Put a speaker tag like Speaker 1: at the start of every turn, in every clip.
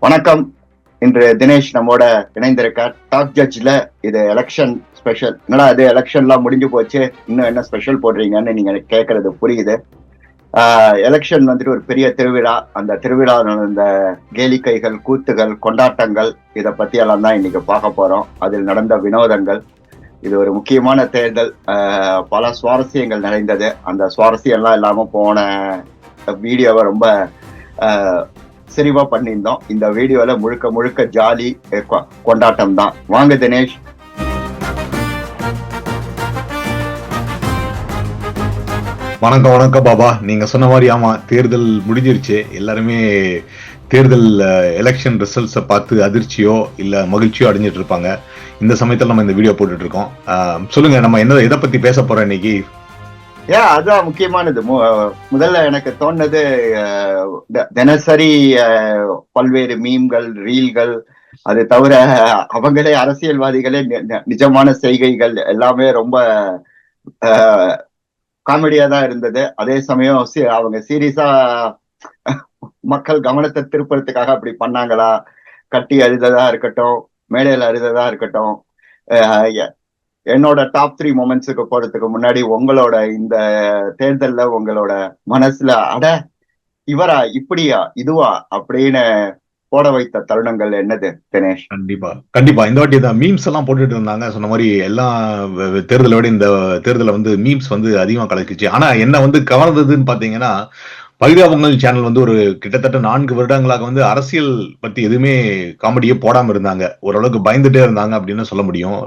Speaker 1: வணக்கம். இன்று தினேஷ் நம்மோட இணைந்திருக்கார். டாக் ஜட்ஜ்ல இது எலெக்ஷன் ஸ்பெஷல். என்னடா இது எலெக்ஷன்லாம் முடிஞ்சு போச்சு, இன்னும் என்ன ஸ்பெஷல் போடுறீங்கன்னு நீங்க கேட்கறது புரியுது. எலெக்ஷன் வந்துட்டு ஒரு பெரிய திருவிழா. அந்த திருவிழா இந்த கேளிக்கைகள், கூத்துகள், கொண்டாட்டங்கள், இதை பத்தி எல்லாம் தான் இன்னைக்கு பார்க்க போறோம். அதில் நடந்த வினோதங்கள். இது ஒரு முக்கியமான தேர்தல். பல சுவாரஸ்யங்கள் நிறைந்தது. அந்த சுவாரஸ்யம் எல்லாம் இல்லாம போன வீடியோவை ரொம்ப செறிவா பண்ணியிருந்தோம். இந்த வீடியோல முழுக்க முழுக்க ஜாலி கொண்டாட்டம் தான். வாங்க தினேஷ்.
Speaker 2: வணக்கம் வணக்கம் பாபா. நீங்க சொன்ன மாதிரி ஆமா, தேர்தல் முடிஞ்சிருச்சு. எல்லாருமே தேர்தல் எலெக்ஷன் ரிசல்ட்ஸை பார்த்து அதிர்ச்சியோ இல்ல மகிழ்ச்சியோ அடைஞ்சிட்டு இருப்பாங்க. இந்த சமயத்தில் நம்ம இந்த வீடியோ போட்டுட்டு இருக்கோம். சொல்லுங்க, நம்ம என்ன எதை பத்தி பேச போறோம் இன்னைக்கு?
Speaker 1: அதுதான் முக்கியமானது. முதல்ல எனக்கு தோணுது, தினசரி பல்வேறு மீம்கள், ரீல்கள், அது தவிர அவங்களே அரசியல்வாதிகளே நிஜமான செய்கைகள் எல்லாமே ரொம்ப காமெடியா தான் இருந்தது. அதே சமயம் அவங்க சீரியஸா மக்கள் கவனத்தை திருப்புறதுக்காக அப்படி பண்ணாங்களா, கட்டி அழுததா இருக்கட்டும், மேடையில அழுததா இருக்கட்டும். என்னோட டாப் 3 மொமெண்ட்ஸுக்கு போறதுக்கு முன்னாடி உங்களோட இந்த தேர்தல்ல உங்களோட மனசுல அட இவரா, இப்படியா, இதுவா அப்படின்னு போட வைத்த தருணங்கள் என்னது தினேஷ்?
Speaker 2: கண்டிப்பா இந்த வாட்டி தான் மீம்ஸ் எல்லாம் போட்டுட்டு இருந்தாங்க. சொன்ன மாதிரி எல்லாம் தேர்தலை விட இந்த தேர்தலை வந்து மீம்ஸ் வந்து அதிகமா கலக்குச்சு. ஆனா என்ன வந்து கவர்ந்ததுன்னு பாத்தீங்கன்னா, பரிதாபங்கள் சேனல் வந்து ஒரு கிட்டத்தட்ட 4 வருடங்களாக வந்து அரசியல் பத்தி எதுவுமே காமெடியே போடாம இருந்தாங்க. ஓரளவுக்கு பயந்துட்டே இருந்தாங்க அப்படின்னு சொல்ல முடியும்.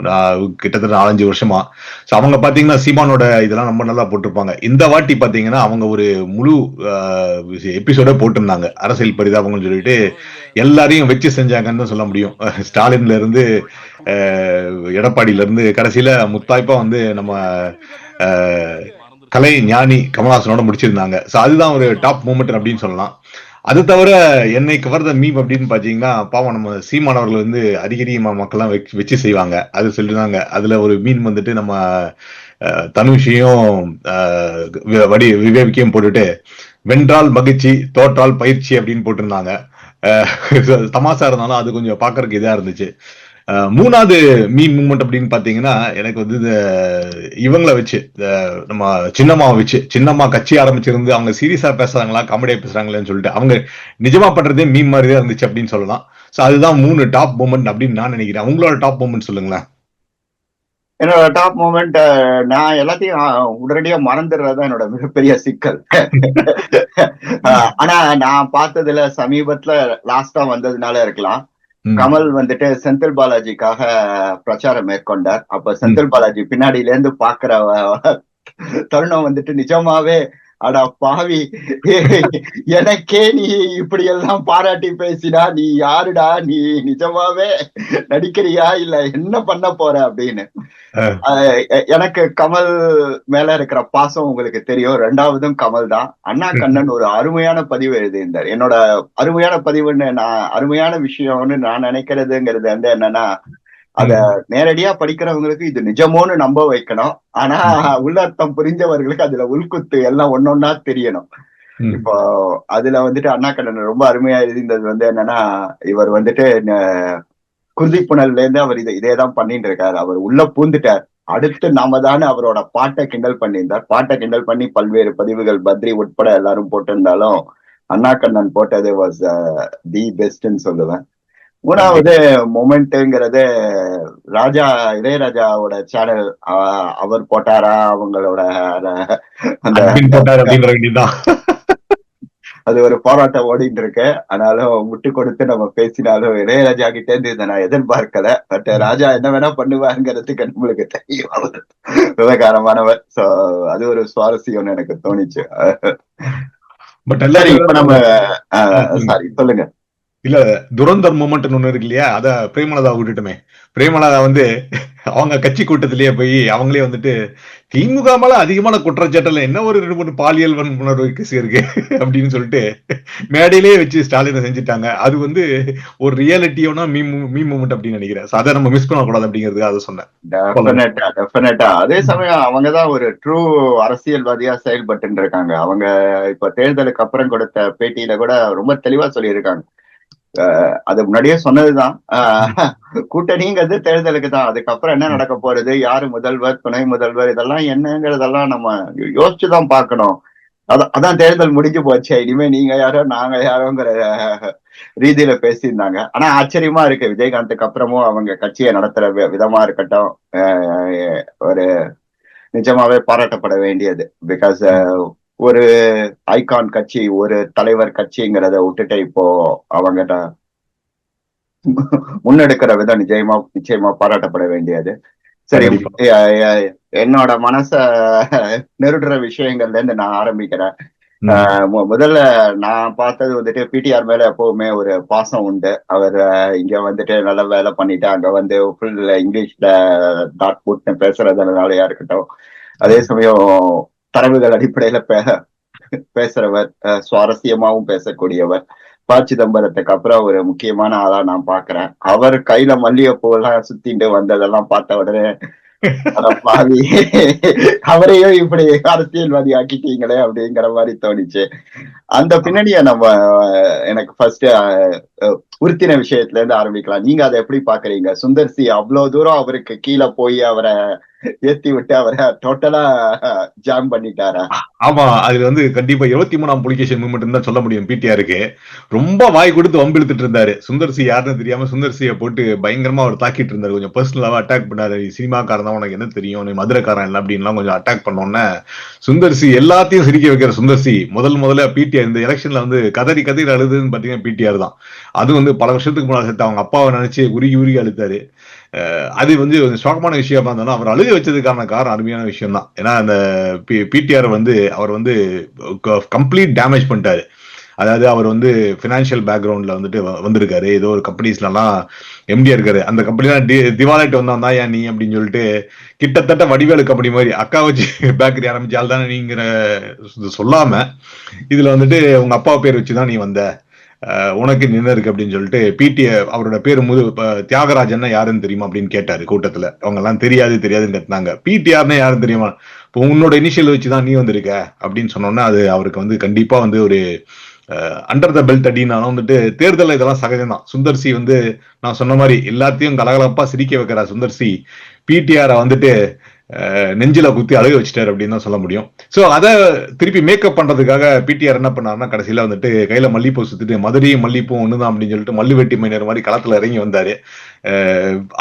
Speaker 2: கிட்டத்தட்ட 4-5 வருஷமா. ஸோ அவங்க பாத்தீங்கன்னா சீமானோட இதெல்லாம் ரொம்ப நல்லா போட்டிருப்பாங்க. இந்த வாட்டி பாத்தீங்கன்னா அவங்க ஒரு முழு எபிசோட போட்டிருந்தாங்க, அரசியல் பரிதாபங்கள்னு சொல்லிட்டு எல்லாரையும் வச்சு செஞ்சாங்கன்னு சொல்ல முடியும். ஸ்டாலின்ல இருந்து எடப்பாடியில இருந்து கடைசியில முத்தாய்ப்பா வந்து நம்ம கலை ஞானி கமல்ஹாசனோட முடிச்சிருந்தாங்க. ஸோ அதுதான் ஒரு டாப் மூமெண்ட் அப்படின்னு சொல்லலாம். அது தவிர என்னை கவர்ந்த மீம் அப்படின்னு பாத்தீங்கன்னா, பாவம் நம்ம சீமானவர்கள் வந்து அடிக்கடி மக்கள்லாம் வச்சு செய்வாங்க. அது சொல்லிருந்தாங்க. அதுல ஒரு மீன் வந்துட்டு நம்ம தனுஷையும் விவேவிக்கையும் போட்டுட்டு வென்றால் மகிழ்ச்சி, தோற்றால் பயிற்சி அப்படின்னு போட்டிருந்தாங்க. தமாசா இருந்தாலும் அது கொஞ்சம் பாக்குறதுக்கு இதா இருந்துச்சு. மூணாவது மீம் மூமெண்ட் அப்படின்னு பாத்தீங்கன்னா, எனக்கு வந்து இவங்களை வச்சு நம்ம சின்னம்மாவை வச்சு, சின்னம்மா கட்சி ஆரம்பிச்சிருந்து அவங்க சீரியஸா பேசுறாங்களா காமெடியா பேசுறாங்களேன்னு சொல்லிட்டு அவங்க நிஜமா பண்றதே மீம் மாதிரி தான் இருந்துச்சு அப்படின்னு சொல்லலாம். சோ அதுதான் 3 டாப் மூமெண்ட் அப்படின்னு நான் நினைக்கிறேன். உங்களோட டாப் மூமெண்ட் சொல்லுங்களேன்.
Speaker 1: என்னோட டாப் மூமெண்ட், நான் எல்லாத்தையும் உடனடியா மறந்துடுறதுதான் என்னோட மிகப்பெரிய சிக்கல். ஆனா நான் பார்த்ததுல சமீபத்துல லாஸ்டா வந்ததுனால இருக்கலாம். கமல் வந்துட்டு செந்தில் பாலாஜிக்காக பிரச்சாரம் மேற்கொண்டார். அப்ப செந்தில் பாலாஜி பின்னாடியில இருந்து பாக்குற தருணம் வந்துட்டு நிஜமாவே அடா பாவி, எனக்கே நீ இப்படி எல்லாம் பாராட்டி பேசினா நீ யாருடா, நீ நிஜமாவே நடிக்கிறியா இல்ல என்ன பண்ண போற அப்படின்னு. எனக்கு கமல் மேல இருக்கிற பாசம் உங்களுக்கு தெரியும். 2வதும் கமல் தான். அண்ணா கண்ணன் ஒரு அருமையான பதிவு எழுதியிருந்தார். என்னோட அருமையான பதிவுன்னு அருமையான விஷயம்னு நான் நினைக்கிறதுங்கிறது வந்து என்னன்னா, அத நேரடியா படிக்கிறவங்களுக்கு இது நிஜமோன்னு நம்ப வைக்கணும். ஆனா உள்ளர்த்தம் புரிஞ்சவர்களுக்கு அதுல உள்குத்து எல்லாம் ஒன்னொன்னா தெரியணும். இப்போ அதுல வந்துட்டு அண்ணா கண்ணன் ரொம்ப அருமையா எழுதினது வந்து என்னன்னா, இவர் வந்துட்டு குருதிப்புணர்ல இருந்து அவர் இதேதான் பண்ணிட்டு இருக்காரு. அவர் உள்ள பூந்துட்டார். அடுத்து நாம தானே அவரோட பாட்டை கிண்டல் பண்ணியிருந்தார். பாட்டை கிண்டல் பண்ணி பல்வேறு பதிவுகள் பத்ரி உட்பட எல்லாரும் போட்டிருந்தாலும் அண்ணா கண்ணன் போட்டது வாஸ் தி பெஸ்ட்ன்னு சொல்லுவேன். 3வது மொமெண்ட்ங்கிறது ராஜா, இளையராஜாவோட சேனல் அவர் போட்டாரா அவங்களோட அந்த அது ஒரு போராட்டம் ஓடிட்டு இருக்கு. ஆனாலும் விட்டு கொடுத்து நம்ம பேசினாலும் இளையராஜா கிட்டே இருந்து இதை நான் எதிர்பார்க்கல. பட் ராஜா என்ன வேணா பண்ணுவாருங்கிறதுக்கு நம்மளுக்கு தெரியும், அவர் விவகாரமானவர். சோ அது ஒரு சுவாரஸ்யம்னு எனக்கு தோணிச்சு. சரி, இப்ப நம்ம சாரி சொல்லுங்க.
Speaker 2: இல்ல, துரந்தர் மூமெண்ட் ஒண்ணு இருக்கு இல்லையா, அத பிரேமலதா விட்டுட்டுமே. பிரேமலதா வந்து அவங்க கட்சி கூட்டத்திலேயே போய் அவங்களே வந்துட்டு திமுக மேல அதிகமான குற்றச்சாட்டுல என்ன ஒரு 2-3 பாலியல் வன்புணர்வு கேஸ் இருக்கு அப்படின்னு சொல்லிட்டு மேடையிலேயே வச்சு ஸ்டாலினை செஞ்சுட்டாங்க. அது வந்து ஒரு ரியாலிட்டியோனா மீம் மூமெண்ட் அப்படின்னு நினைக்கிறேன். அதை நம்ம மிஸ் பண்ணக்கூடாது அப்படிங்கிறது அதை சொன்னேன்.
Speaker 1: அதே சமயம் அவங்கதான் ஒரு ட்ரூ அரசியல்வாதியா செயல்பட்டு இருக்காங்க. அவங்க இப்ப தேர்தலுக்கு அப்புறம் கொடுத்த பேட்டியில கூட ரொம்ப தெளிவா சொல்லியிருக்காங்க. அது முன்னாடியே சொன்னதுதான். கூட்டணிங்கிறது தேர்தலுக்கு தான். அதுக்கப்புறம் என்ன நடக்க போறது, யாரு முதல்வர், துணை முதல்வர், இதெல்லாம் என்னங்கிறதெல்லாம் நம்ம யோசிச்சுதான் பார்க்கணும். அதான் தேர்தல் முடிஞ்சு போச்சு, இனிமே நீங்க யாரோ நாங்க யாரோங்கிற ரீதியில பேசியிருந்தாங்க. ஆனா ஆச்சரியமா இருக்கு, விஜயகாந்துக்கு அப்புறமும் அவங்க கட்சியை நடத்துற விதமா இருக்கட்டும், ஒரு நிஜமாவே பாராட்டப்பட வேண்டியது. பிகாஸ் ஒரு ஐகான் கட்சி, ஒரு தலைவர் கட்சிங்கிறத விட்டுட்டு இப்போ அவங்க முன்னெடுக்கிற விதம் நிச்சயமா பாராட்டப்பட வேண்டியது. சரி, என்னோட மனச நெருடுற விஷயங்கள்ல இருந்து நான் ஆரம்பிக்கிறேன். முதல்ல நான் பார்த்தது வந்துட்டு பிடிஆர் மேல எப்பவுமே ஒரு பாசம் உண்டு. அவர் இங்க வந்துட்டு நல்ல வேலை பண்ணிட்டு அங்க வந்து ஃபுல் இங்கிலீஷ்ல டாட் புட்னு பேசுறதுனாலயா இருக்கட்டும், அதே சமயம் தரவுகள் அடிப்படையில பேசுறவர், சுவாரஸ்யமாவும் பேசக்கூடியவர். ப. சிதம்பரத்துக்கு அப்புறம் ஒரு முக்கியமான ஆளா நான் பாக்குறேன். அவர் கையில மல்லிகைப்பூ எல்லாம் சுத்திட்டு வந்ததெல்லாம் பார்த்த உடனே பாவி, அவரையும் இப்படி அரசியல்வாதி ஆக்கிட்டீங்களே அப்படிங்கிற மாதிரி தோணிச்சு. அந்த பின்னணிய நம்ம எனக்கு ஃபர்ஸ்ட் உறுத்தின விஷயத்துல இருந்து ஆரம்பிக்கலாம். நீங்க அதை எப்படி பாக்குறீங்க? சுந்தர் சி அவ்வளவு தூரம் அவருக்கு கீழே போய் அவரை ஏத்தி விட்டு அவரை டோட்டலா ஜாம் பண்ணிட்டாரா?
Speaker 2: ஆமா, அதுல வந்து கண்டிப்பா 23ஆம் புலிகேஷன் மூவ்மெண்ட் தான் சொல்ல முடியும். பிடிஆருக்கு ரொம்ப வாய் கொடுத்து வம்பிழுத்துட்டு இருந்தாரு. சுந்தர் சி யாருன்னு தெரியாம சுந்தர் சியை போட்டு பயங்கரமா அவர் தாக்கிட்டு இருந்தாரு. கொஞ்சம் பர்சனலாவா அட்டாக் பண்ணாரு. சினிமாக்காரன் தான், உனக்கு என்ன தெரியும், நீ மதுரைக்காரன் இல்லை அப்படின்லாம் கொஞ்சம் அட்டாக் பண்ணோன்னே சுந்தர் சி எல்லாத்தையும் சிரிக்க வைக்கிற சுந்தர் சி முதல்ல பிடிஆர் இந்த எலெக்ஷன்ல வந்து கதறி அழுதுன்னு பாத்தீங்கன்னா பிடிஆர் தான். அது வந்து பல வருஷத்துக்கு முன்னாடி சேர்த்து அவங்க அப்பாவை நினைச்சு உருகி அழுத்தாரு. அது வந்து சோகமான விஷயமா இருந்தாலும் அவர் அழுக வச்சதுக்கான காரணம் அருமையான விஷயம் தான். ஏன்னா அந்த பிடிஆர் வந்து அவர் வந்து கம்ப்ளீட் டேமேஜ் பண்ணிட்டாரு. அதாவது அவர் வந்து பினான்சியல் பேக்ரவுண்ட்ல வந்துட்டு வந்திருக்காரு. ஏதோ ஒரு கம்பெனிஸ்லாம் எம்டியா இருக்காரு. அந்த கம்பெனிலாம் திவாலாயிட்டு வந்தான் தான் ஏன் நீ அப்படின்னு சொல்லிட்டு கிட்டத்தட்ட வடிவேலு கம்பெனி மாதிரி அக்கா வச்சு பேக்கரி ஆரம்பிச்சால் தானே நீங்கிற சொல்லாம இதுல வந்துட்டு உங்க அப்பா பேர் வச்சுதான் நீ வந்த, உனக்கு நின்று இருக்கு அப்படின்னு சொல்லிட்டு அவரோட பேரு தியாகராஜன் யாருன்னு தெரியுமா அப்படின்னு கேட்டாரு கூட்டத்துல. அவங்க எல்லாம் தெரியாதுன்னு கட்டினாங்க. பிடிஆர்னு யாருன்னு தெரியுமா, இப்போ உன்னோட இனிஷியல் வச்சுதான் நீ வந்திருக்க அப்படின்னு சொன்னோன்னா அது அவருக்கு வந்து கண்டிப்பா வந்து ஒரு அண்டர் த பெல்ட் அடினாலும் வந்துட்டு தேர்தல் இதெல்லாம் சகஜம்தான். சுந்தர் சி வந்து நான் சொன்ன மாதிரி எல்லாத்தையும் கலகலப்பா சிரிக்க வைக்கிற சுந்தர் சி பிடிஆரை வந்துட்டு நெஞ்சில குத்தி அழுக வச்சுட்டாரு அப்படின்னு தான் சொல்ல முடியும். சோ அதை திருப்பி மேக்கப் பண்றதுக்காக பிடிஆர் என்ன பண்ணாருன்னா கடைசியில வந்துட்டு கையில மல்லிப்பூ சுத்திட்டு மதுரையும் மல்லிப்பூ ஒண்ணுதான் அப்படின்னு சொல்லிட்டு மல்லு வெட்டி மைனர் மாதிரி களத்துல இறங்கி வந்தாரு.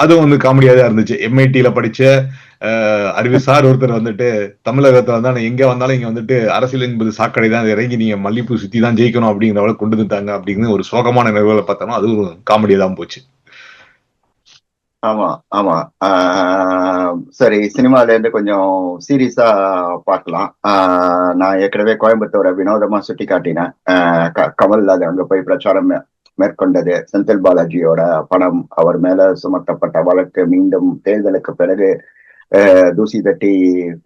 Speaker 2: அதுவும் வந்து காமெடியா தான் இருந்துச்சு. எம்ஐடியில படிச்ச அறிவுசார் ஒருத்தர் வந்துட்டு தமிழகத்துல வந்து எங்க வந்தாலும் இங்க வந்துட்டு அரசியல் என்பது சாக்கடை தான், இறங்கி நீங்க மல்லிப்பூ சுத்தி தான் ஜெயிக்கணும் அப்படிங்கிறவளை கொண்டு வந்துட்டாங்க அப்படின்னு ஒரு சோகமான நிகழ்வுகளை பார்த்தோம்னா அது ஒரு காமெடியா தான் போச்சு.
Speaker 1: ஆமா. சரி, சினிமால இருந்து கொஞ்சம் சீரியஸா பார்க்கலாம். நான் ஏற்கனவே கோயம்புத்தூரை வினோதமா சுட்டி காட்டினேன். கமல் அது அங்க போய் பிரச்சாரம் மேற்கொண்டது. செந்தில் பாலாஜியோட பணம் அவர் மேல சுமத்தப்பட்ட வழக்கு மீண்டும் தேர்தலுக்கு பிறகு தூசி தட்டி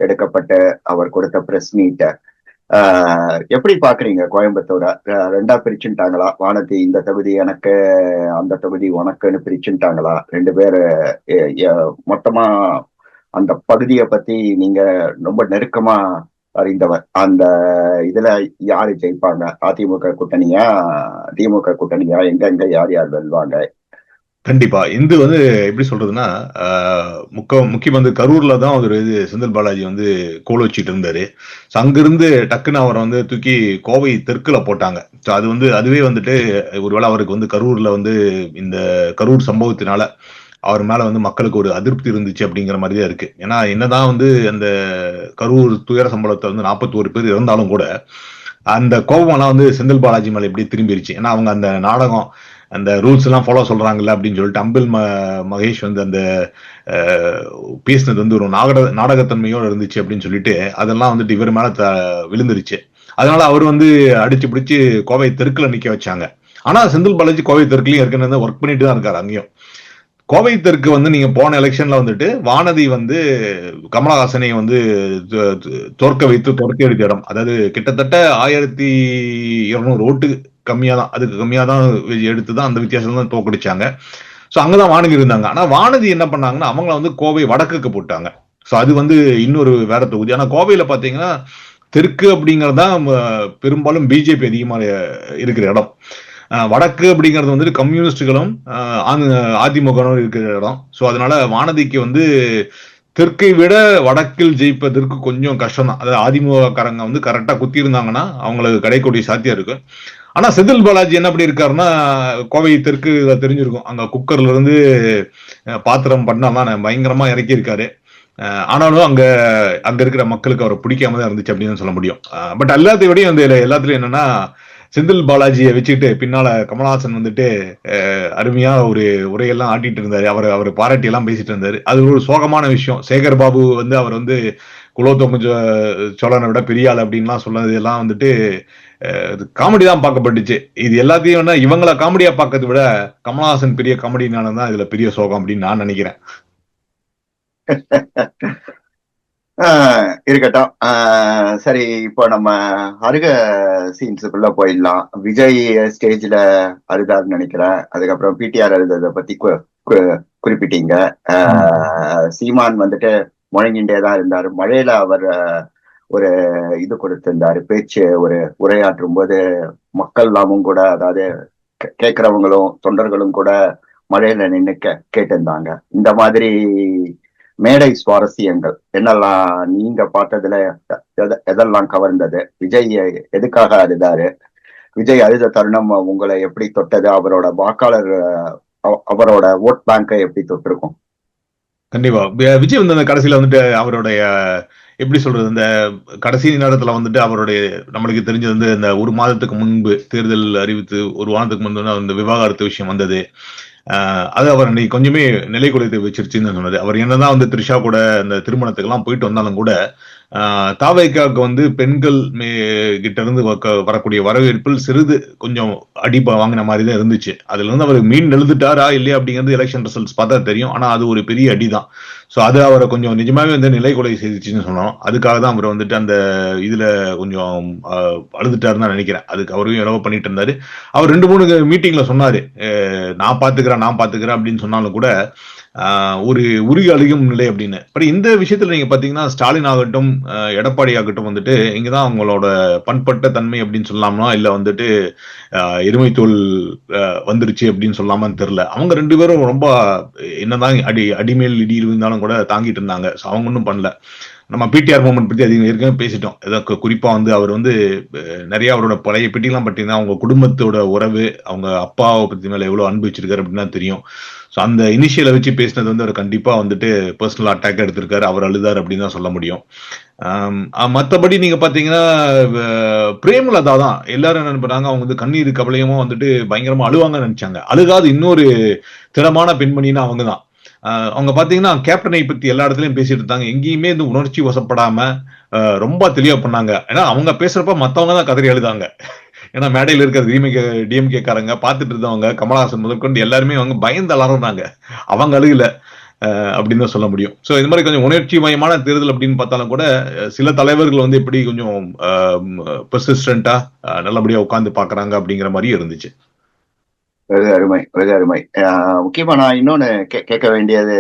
Speaker 1: எடுக்கப்பட்டு அவர் கொடுத்த பிரஸ் மீட் எப்படி பாக்குறீங்க? கோயம்புத்தூரை ரெண்டா பிரிச்சுட்டாங்களா? வானதி இந்த தொகுதி எனக்கு, அந்த தொகுதி உனக்குன்னு பிரிச்சுட்டாங்களா? ரெண்டு பேரு மொத்தமா அந்த பகுதியை பத்தி நீங்க ரொம்ப நெருக்கமா அறிந்தவர். அந்த இதுல யாரு ஜெயிப்பாங்க? அதிமுக கூட்டணியா, திமுக கூட்டணியா? எங்க யார் வெல்வாங்க?
Speaker 2: கண்டிப்பா இது வந்து எப்படி சொல்றதுன்னா, முக்கியமா வந்து கரூர்ல தான் ஒரு இது செந்தில் பாலாஜி வந்து கோல் வச்சுட்டு இருந்தாரு. அங்கிருந்து டக்குன்னு அவரை வந்து தூக்கி கோவை தெற்குல போட்டாங்க. அது வந்து அதுவே வந்துட்டு ஒருவேளை அவருக்கு வந்து கரூர்ல வந்து இந்த கரூர் சம்பவத்தினால அவர் மேல வந்து மக்களுக்கு ஒரு அதிருப்தி இருந்துச்சு அப்படிங்கிற மாதிரி தான் இருக்கு. ஏன்னா என்னதான் வந்து அந்த கரூர் துயர சம்பவத்தை வந்து 41 பேர் இருந்தாலும் கூட அந்த கோபம்லாம் வந்து செந்தில் பாலாஜி மேல எப்படி திரும்பிருச்சு. ஏன்னா அவங்க அந்த நாடகம் அந்த ரூல்ஸ் எல்லாம் ஃபாலோ சொல்றாங்கல்ல அப்படின்னு சொல்லிட்டு அம்பில் மகேஷ் வந்து அந்த பேசினது வந்து ஒரு நாடகத்தன்மையோடு இருந்துச்சு அப்படின்னு சொல்லிட்டு அதெல்லாம் வந்துட்டு இவர் மேல விழுந்துருச்சு. அதனால அவர் வந்து அடிச்சு பிடிச்சு கோவை தெற்குல நிக்க வச்சாங்க. ஆனா செந்தில் பாலாஜி கோவை தெற்குலயும் ஏற்கனவே ஒர்க் பண்ணிட்டு தான் இருக்காரு. அங்கேயும் கோவை தெற்கு வந்து நீங்க போன எலெக்ஷன்ல வந்துட்டு வானதி வந்து கமலஹாசனை வந்து தோற்க வைத்து துரத்தி எடுத்த இடம். அதாவது கிட்டத்தட்ட 1200 ஓட்டு கம்மியா தான், அதுக்கு கம்மியா தான் எடுத்துதான் அந்த வித்தியாசம் தான் தோக்கடிச்சாங்க. சோ அங்கதான் வானதி இருந்தாங்க. ஆனா வானதி என்ன பண்ணாங்கன்னா அவங்கள வந்து கோவை வடக்குக்கு போட்டாங்க. சோ அது வந்து இன்னொரு வேற தொகுதி. ஆனா கோவையில பாத்தீங்கன்னா தெற்கு அப்படிங்கறதுதான் பெரும்பாலும் பிஜேபி அதிகமா இருக்கிற இடம். வடக்கு அப்படிங்கிறது வந்துட்டு கம்யூனிஸ்டுகளும் அதிமுகவும் இருக்கிற இடம். ஸோ அதனால வானதிக்கு வந்து தெற்கை விட வடக்கில் ஜெயிப்பதற்கு கொஞ்சம் கஷ்டம் தான். அதாவது அதிமுகக்காரங்க வந்து கரெக்டா குத்தி இருந்தாங்கன்னா அவங்களுக்கு கடைக்கூடிய சாத்தியம் இருக்கு. ஆனா செந்தில் பாலாஜி என்ன பண்ணி இருக்காருன்னா, கோவை தெற்கு தெரிஞ்சிருக்கும், அங்க குக்கர்ல இருந்து பாத்திரம் பண்ணலாம் பயங்கரமா இறக்கி இருக்காரு. ஆனாலும் அங்க அங்க இருக்கிற மக்களுக்கு அவரை பிடிக்காம தான் இருந்துச்சு அப்படின்னு சொல்ல முடியும். பட் எல்லாத்தையும் விடையும் வந்து எல்லாத்துலயும் என்னன்னா, செந்தில் பாலாஜியை வச்சுக்கிட்டு பின்னால கமலஹாசன் வந்துட்டு அருமையா ஒரு உரையெல்லாம் ஆட்டிட்டு இருந்தாரு. அவர் பாராட்டி எல்லாம் பேசிட்டு இருந்தாரு. அது ஒரு சோகமான விஷயம். சேகர் பாபு வந்து அவர் வந்து குலோத்துங்க சோழனை விட பெரிய ஆள் அப்படின்லாம் சொன்னது எல்லாம் வந்துட்டு காமெடி தான் பார்க்கப்பட்டுச்சு. இது எல்லாத்தையும் இவங்களை காமெடியா பார்க்கறதை விட கமலஹாசன் பெரிய காமெடினால தான் இதுல பெரிய சோகம் அப்படின்னு நான் நினைக்கிறேன்.
Speaker 1: இருக்கட்டும். சரி, இப்போ நம்ம அருக சீன்ஸுக்குள்ள போயிடலாம். விஜய் ஸ்டேஜ்ல அழுதாருன்னு நினைக்கிறேன். அதுக்கப்புறம் பிடிஆர் அழுததை பத்தி குறிப்பிட்டீங்க. சீமான் வந்துட்டு முழங்கிண்டே தான் இருந்தாரு. மழையில அவர் ஒரு இது கொடுத்திருந்தாரு, பேச்சு ஒரு உரையாற்றும் போது மக்கள் எல்லாமும் கூட, அதாவது கேட்கிறவங்களும் தொண்டர்களும் கூட மழையில நின்று கேட்டிருந்தாங்க. இந்த மாதிரி மேடை சுவாரஸ்யங்கள் என்னெல்லாம் நீங்க பார்த்ததுல எதெல்லாம் கவர்ந்தது? விஜய் எதுக்காக அழுதாரு? விஜய் அழுத தருணம் உங்களை எப்படி தொட்டது? அவரோட வாக்காளர், அவரோட ஓட் பேங்கை எப்படி தொட்டிருக்கும்?
Speaker 2: கண்டிப்பா விஜய் வந்து அந்த கடைசியில வந்துட்டு அவருடைய எப்படி சொல்றது, இந்த கடைசி நேரத்துல வந்துட்டு அவருடைய நம்மளுக்கு தெரிஞ்சது வந்து இந்த ஒரு மாதத்துக்கு முன்பு தேர்தல் அறிவித்து ஒரு வாரத்துக்கு முன்பு அந்த விவாகரத்து விஷயம் வந்தது. அது அவர் அன்னைக்கு கொஞ்சமே நிலை குலைத்து வச்சிருச்சுன்னு சொன்னது. அவர் என்னதான் வந்து த்ரிஷா கூட அந்த திருமணத்துக்கு எல்லாம் போயிட்டு வந்தாலும் கூட தாவேக்காவுக்கு வந்து பெண்கள் கிட்ட இருந்து வரக்கூடிய வரவேற்பில் சிறிது கொஞ்சம் அடி வாங்கின மாதிரி தான் இருந்துச்சு. அதுல இருந்து அவர் மீன் எழுதுட்டாரா இல்லையா அப்படிங்கிறது எலெக்ஷன் ரிசல்ட்ஸ் பார்த்தா தெரியும். ஆனா அது ஒரு பெரிய அடி தான். ஸோ அது அவரை கொஞ்சம் நிஜமாவே வந்து நிலை கொலை செய்துச்சுன்னு சொன்னோம். அதுக்காக தான் அவர் வந்துட்டு அந்த இதுல கொஞ்சம் அழுதுட்டாருன்னு தான் நினைக்கிறேன். அதுக்கு அவரையும் இளவ பண்ணிட்டு இருந்தாரு. அவர் 2-3 மீட்டிங்ல சொன்னாரு, நான் பாத்துக்கிறேன் அப்படின்னு சொன்னாலும் கூட ஒரு உருகி அழுகும் நிலை அப்படின்னு. பட் இந்த விஷயத்துல நீங்க பாத்தீங்கன்னா ஸ்டாலின் ஆகட்டும் எடப்பாடி ஆகட்டும் வந்துட்டு இங்கதான் அவங்களோட பண்பட்ட தன்மை அப்படின்னு சொல்லாமா இல்ல வந்துட்டு எருமை தோல் வந்துருச்சு அப்படின்னு சொல்லாமான்னு தெரியல. அவங்க 2 பேரும் ரொம்ப என்னதான் அடிமேல் இடி இருந்தாலும் கூட தாங்கிட்டு இருந்தாங்க. அவங்க ஒன்றும் பண்ணல. நம்ம பிடிஆர் மூமெண்ட் பத்தி அதிகம் ஏற்கனவே பேசிட்டோம். ஏதாவது குறிப்பா வந்து அவர் வந்து நிறைய அவரோட பழைய பெட்டிலாம் பார்த்தீங்கன்னா அவங்க குடும்பத்தோட உறவு, அவங்க அப்பாவை பத்தி மேல எவ்வளவு அன்பு வச்சிருக்காரு அப்படின்னு தான் தெரியும். ஸோ அந்த இனிஷியலை வச்சு பேசினது வந்து அவர் கண்டிப்பா வந்துட்டு பர்சனல் அட்டாக் எடுத்திருக்காரு. அவர் அழுதார் அப்படின்னு தான் சொல்ல முடியும். மற்றபடி நீங்க பாத்தீங்கன்னா பிரேமலதா தான் எல்லாரும் என்ன பண்ணாங்க, அவங்க வந்து கண்ணீர் கவலையமா வந்துட்டு பயங்கரமா அழுவாங்கன்னு நினைச்சாங்க. அழுகாது இன்னொரு திறமான பெண்மணின்னா அவங்க தான். அவங்க பாத்தீங்கன்னா கேப்டனை பத்தி எல்லா இடத்துலயும் பேசிட்டு இருந்தாங்க. எங்கேயுமே இந்த உணர்ச்சி வசப்படாம ரொம்ப தெளிவா பண்ணாங்க. ஏன்னா அவங்க பேசுறப்ப மத்தவங்க தான் கதறி அழுதாங்க. ஏன்னா மேடையில் இருக்கிற டிஎம்கே காரங்க பார்த்துட்டு இருந்தவங்க கமலஹாசன் முதற்கொண்டு எல்லாருமே அவங்க பயந்து அலறாங்க. அவங்க அழுகல அப்படின்னு தான் சொல்ல முடியும். ஸோ இந்த மாதிரி கொஞ்சம் உணர்ச்சி மயமான தேர்தல் அப்படின்னு பார்த்தாலும் கூட சில தலைவர்கள் வந்து எப்படி கொஞ்சம் பெர்சிஸ்டண்டா நல்லபடியா உட்கார்ந்து பாக்குறாங்க அப்படிங்கிற மாதிரி இருந்துச்சு.
Speaker 1: வெகு அருமை, வெகு அருமை. முக்கியமா நான் இன்னொன்னு கேட்க வேண்டியது,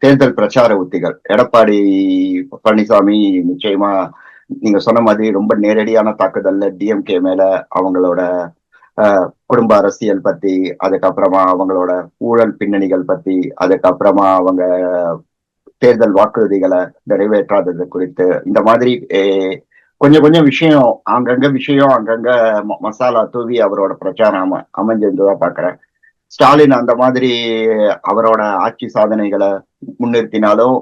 Speaker 1: தேர்தல் பிரச்சார உத்திகள். எடப்பாடி பழனிசாமி நிச்சயமா நீங்க சொன்ன மாதிரி ரொம்ப நேரடியான தாக்குதல்ல டிஎம்கே மேல அவங்களோட குடும்ப அரசியல் பத்தி, அதுக்கப்புறமா அவங்களோட ஊழல் பின்னணிகள் பத்தி, அதுக்கப்புறமா அவங்க தேர்தல் வாக்குறுதிகளை நிறைவேற்றாதது குறித்து, இந்த மாதிரி கொஞ்சம் கொஞ்சம் விஷயம் அங்கங்க மசாலா தூவி அவரோட பிரச்சாரம் அமைஞ்சிருந்ததா பாக்குறேன். ஸ்டாலின் அந்த மாதிரி அவரோட ஆட்சி சாதனைகளை முன்னிறுத்தினாலும்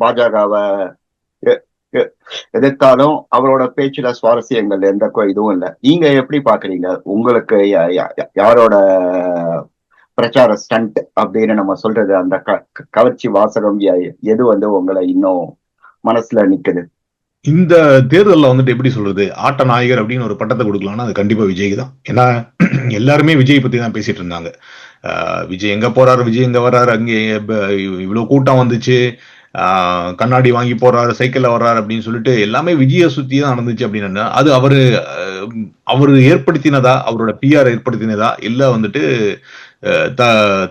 Speaker 1: பாஜகவை எதிர்த்தாலும் அவரோட பேச்சுல சுவாரஸ்யங்கள் எந்த இதுவும் இல்லை. நீங்க எப்படி பாக்குறீங்க? உங்களுக்கு யாரோட பிரச்சார ஸ்டண்ட் அப்படின்னு நம்ம சொல்றது, அந்த கவர்ச்சி வாசகம் எது வந்து உங்களை இன்னும் மனசுல நிக்குது?
Speaker 2: இந்த தேர்தலில் வந்துட்டு எப்படி சொல்றது, ஆட்ட நாயகர் அப்படின்னு ஒரு பட்டத்தை கொடுக்கலாம்னா அது கண்டிப்பா விஜய் தான். ஏன்னா எல்லாருமே விஜய் பத்தி தான் பேசிட்டு இருந்தாங்க. விஜய் எங்க போறாரு, விஜய் எங்க வர்றாரு, அங்கே இவ்வளவு கூட்டம் வந்துச்சு, கண்ணாடி வாங்கி போறாரு, சைக்கிள்ல வர்றாரு அப்படின்னு சொல்லிட்டு எல்லாமே விஜய சுத்தி தான் நடந்துச்சு அப்படின்னா அது அவரு ஏற்படுத்தினதா, அவரோட பிஆர் ஏற்படுத்தினதா இல்ல வந்துட்டு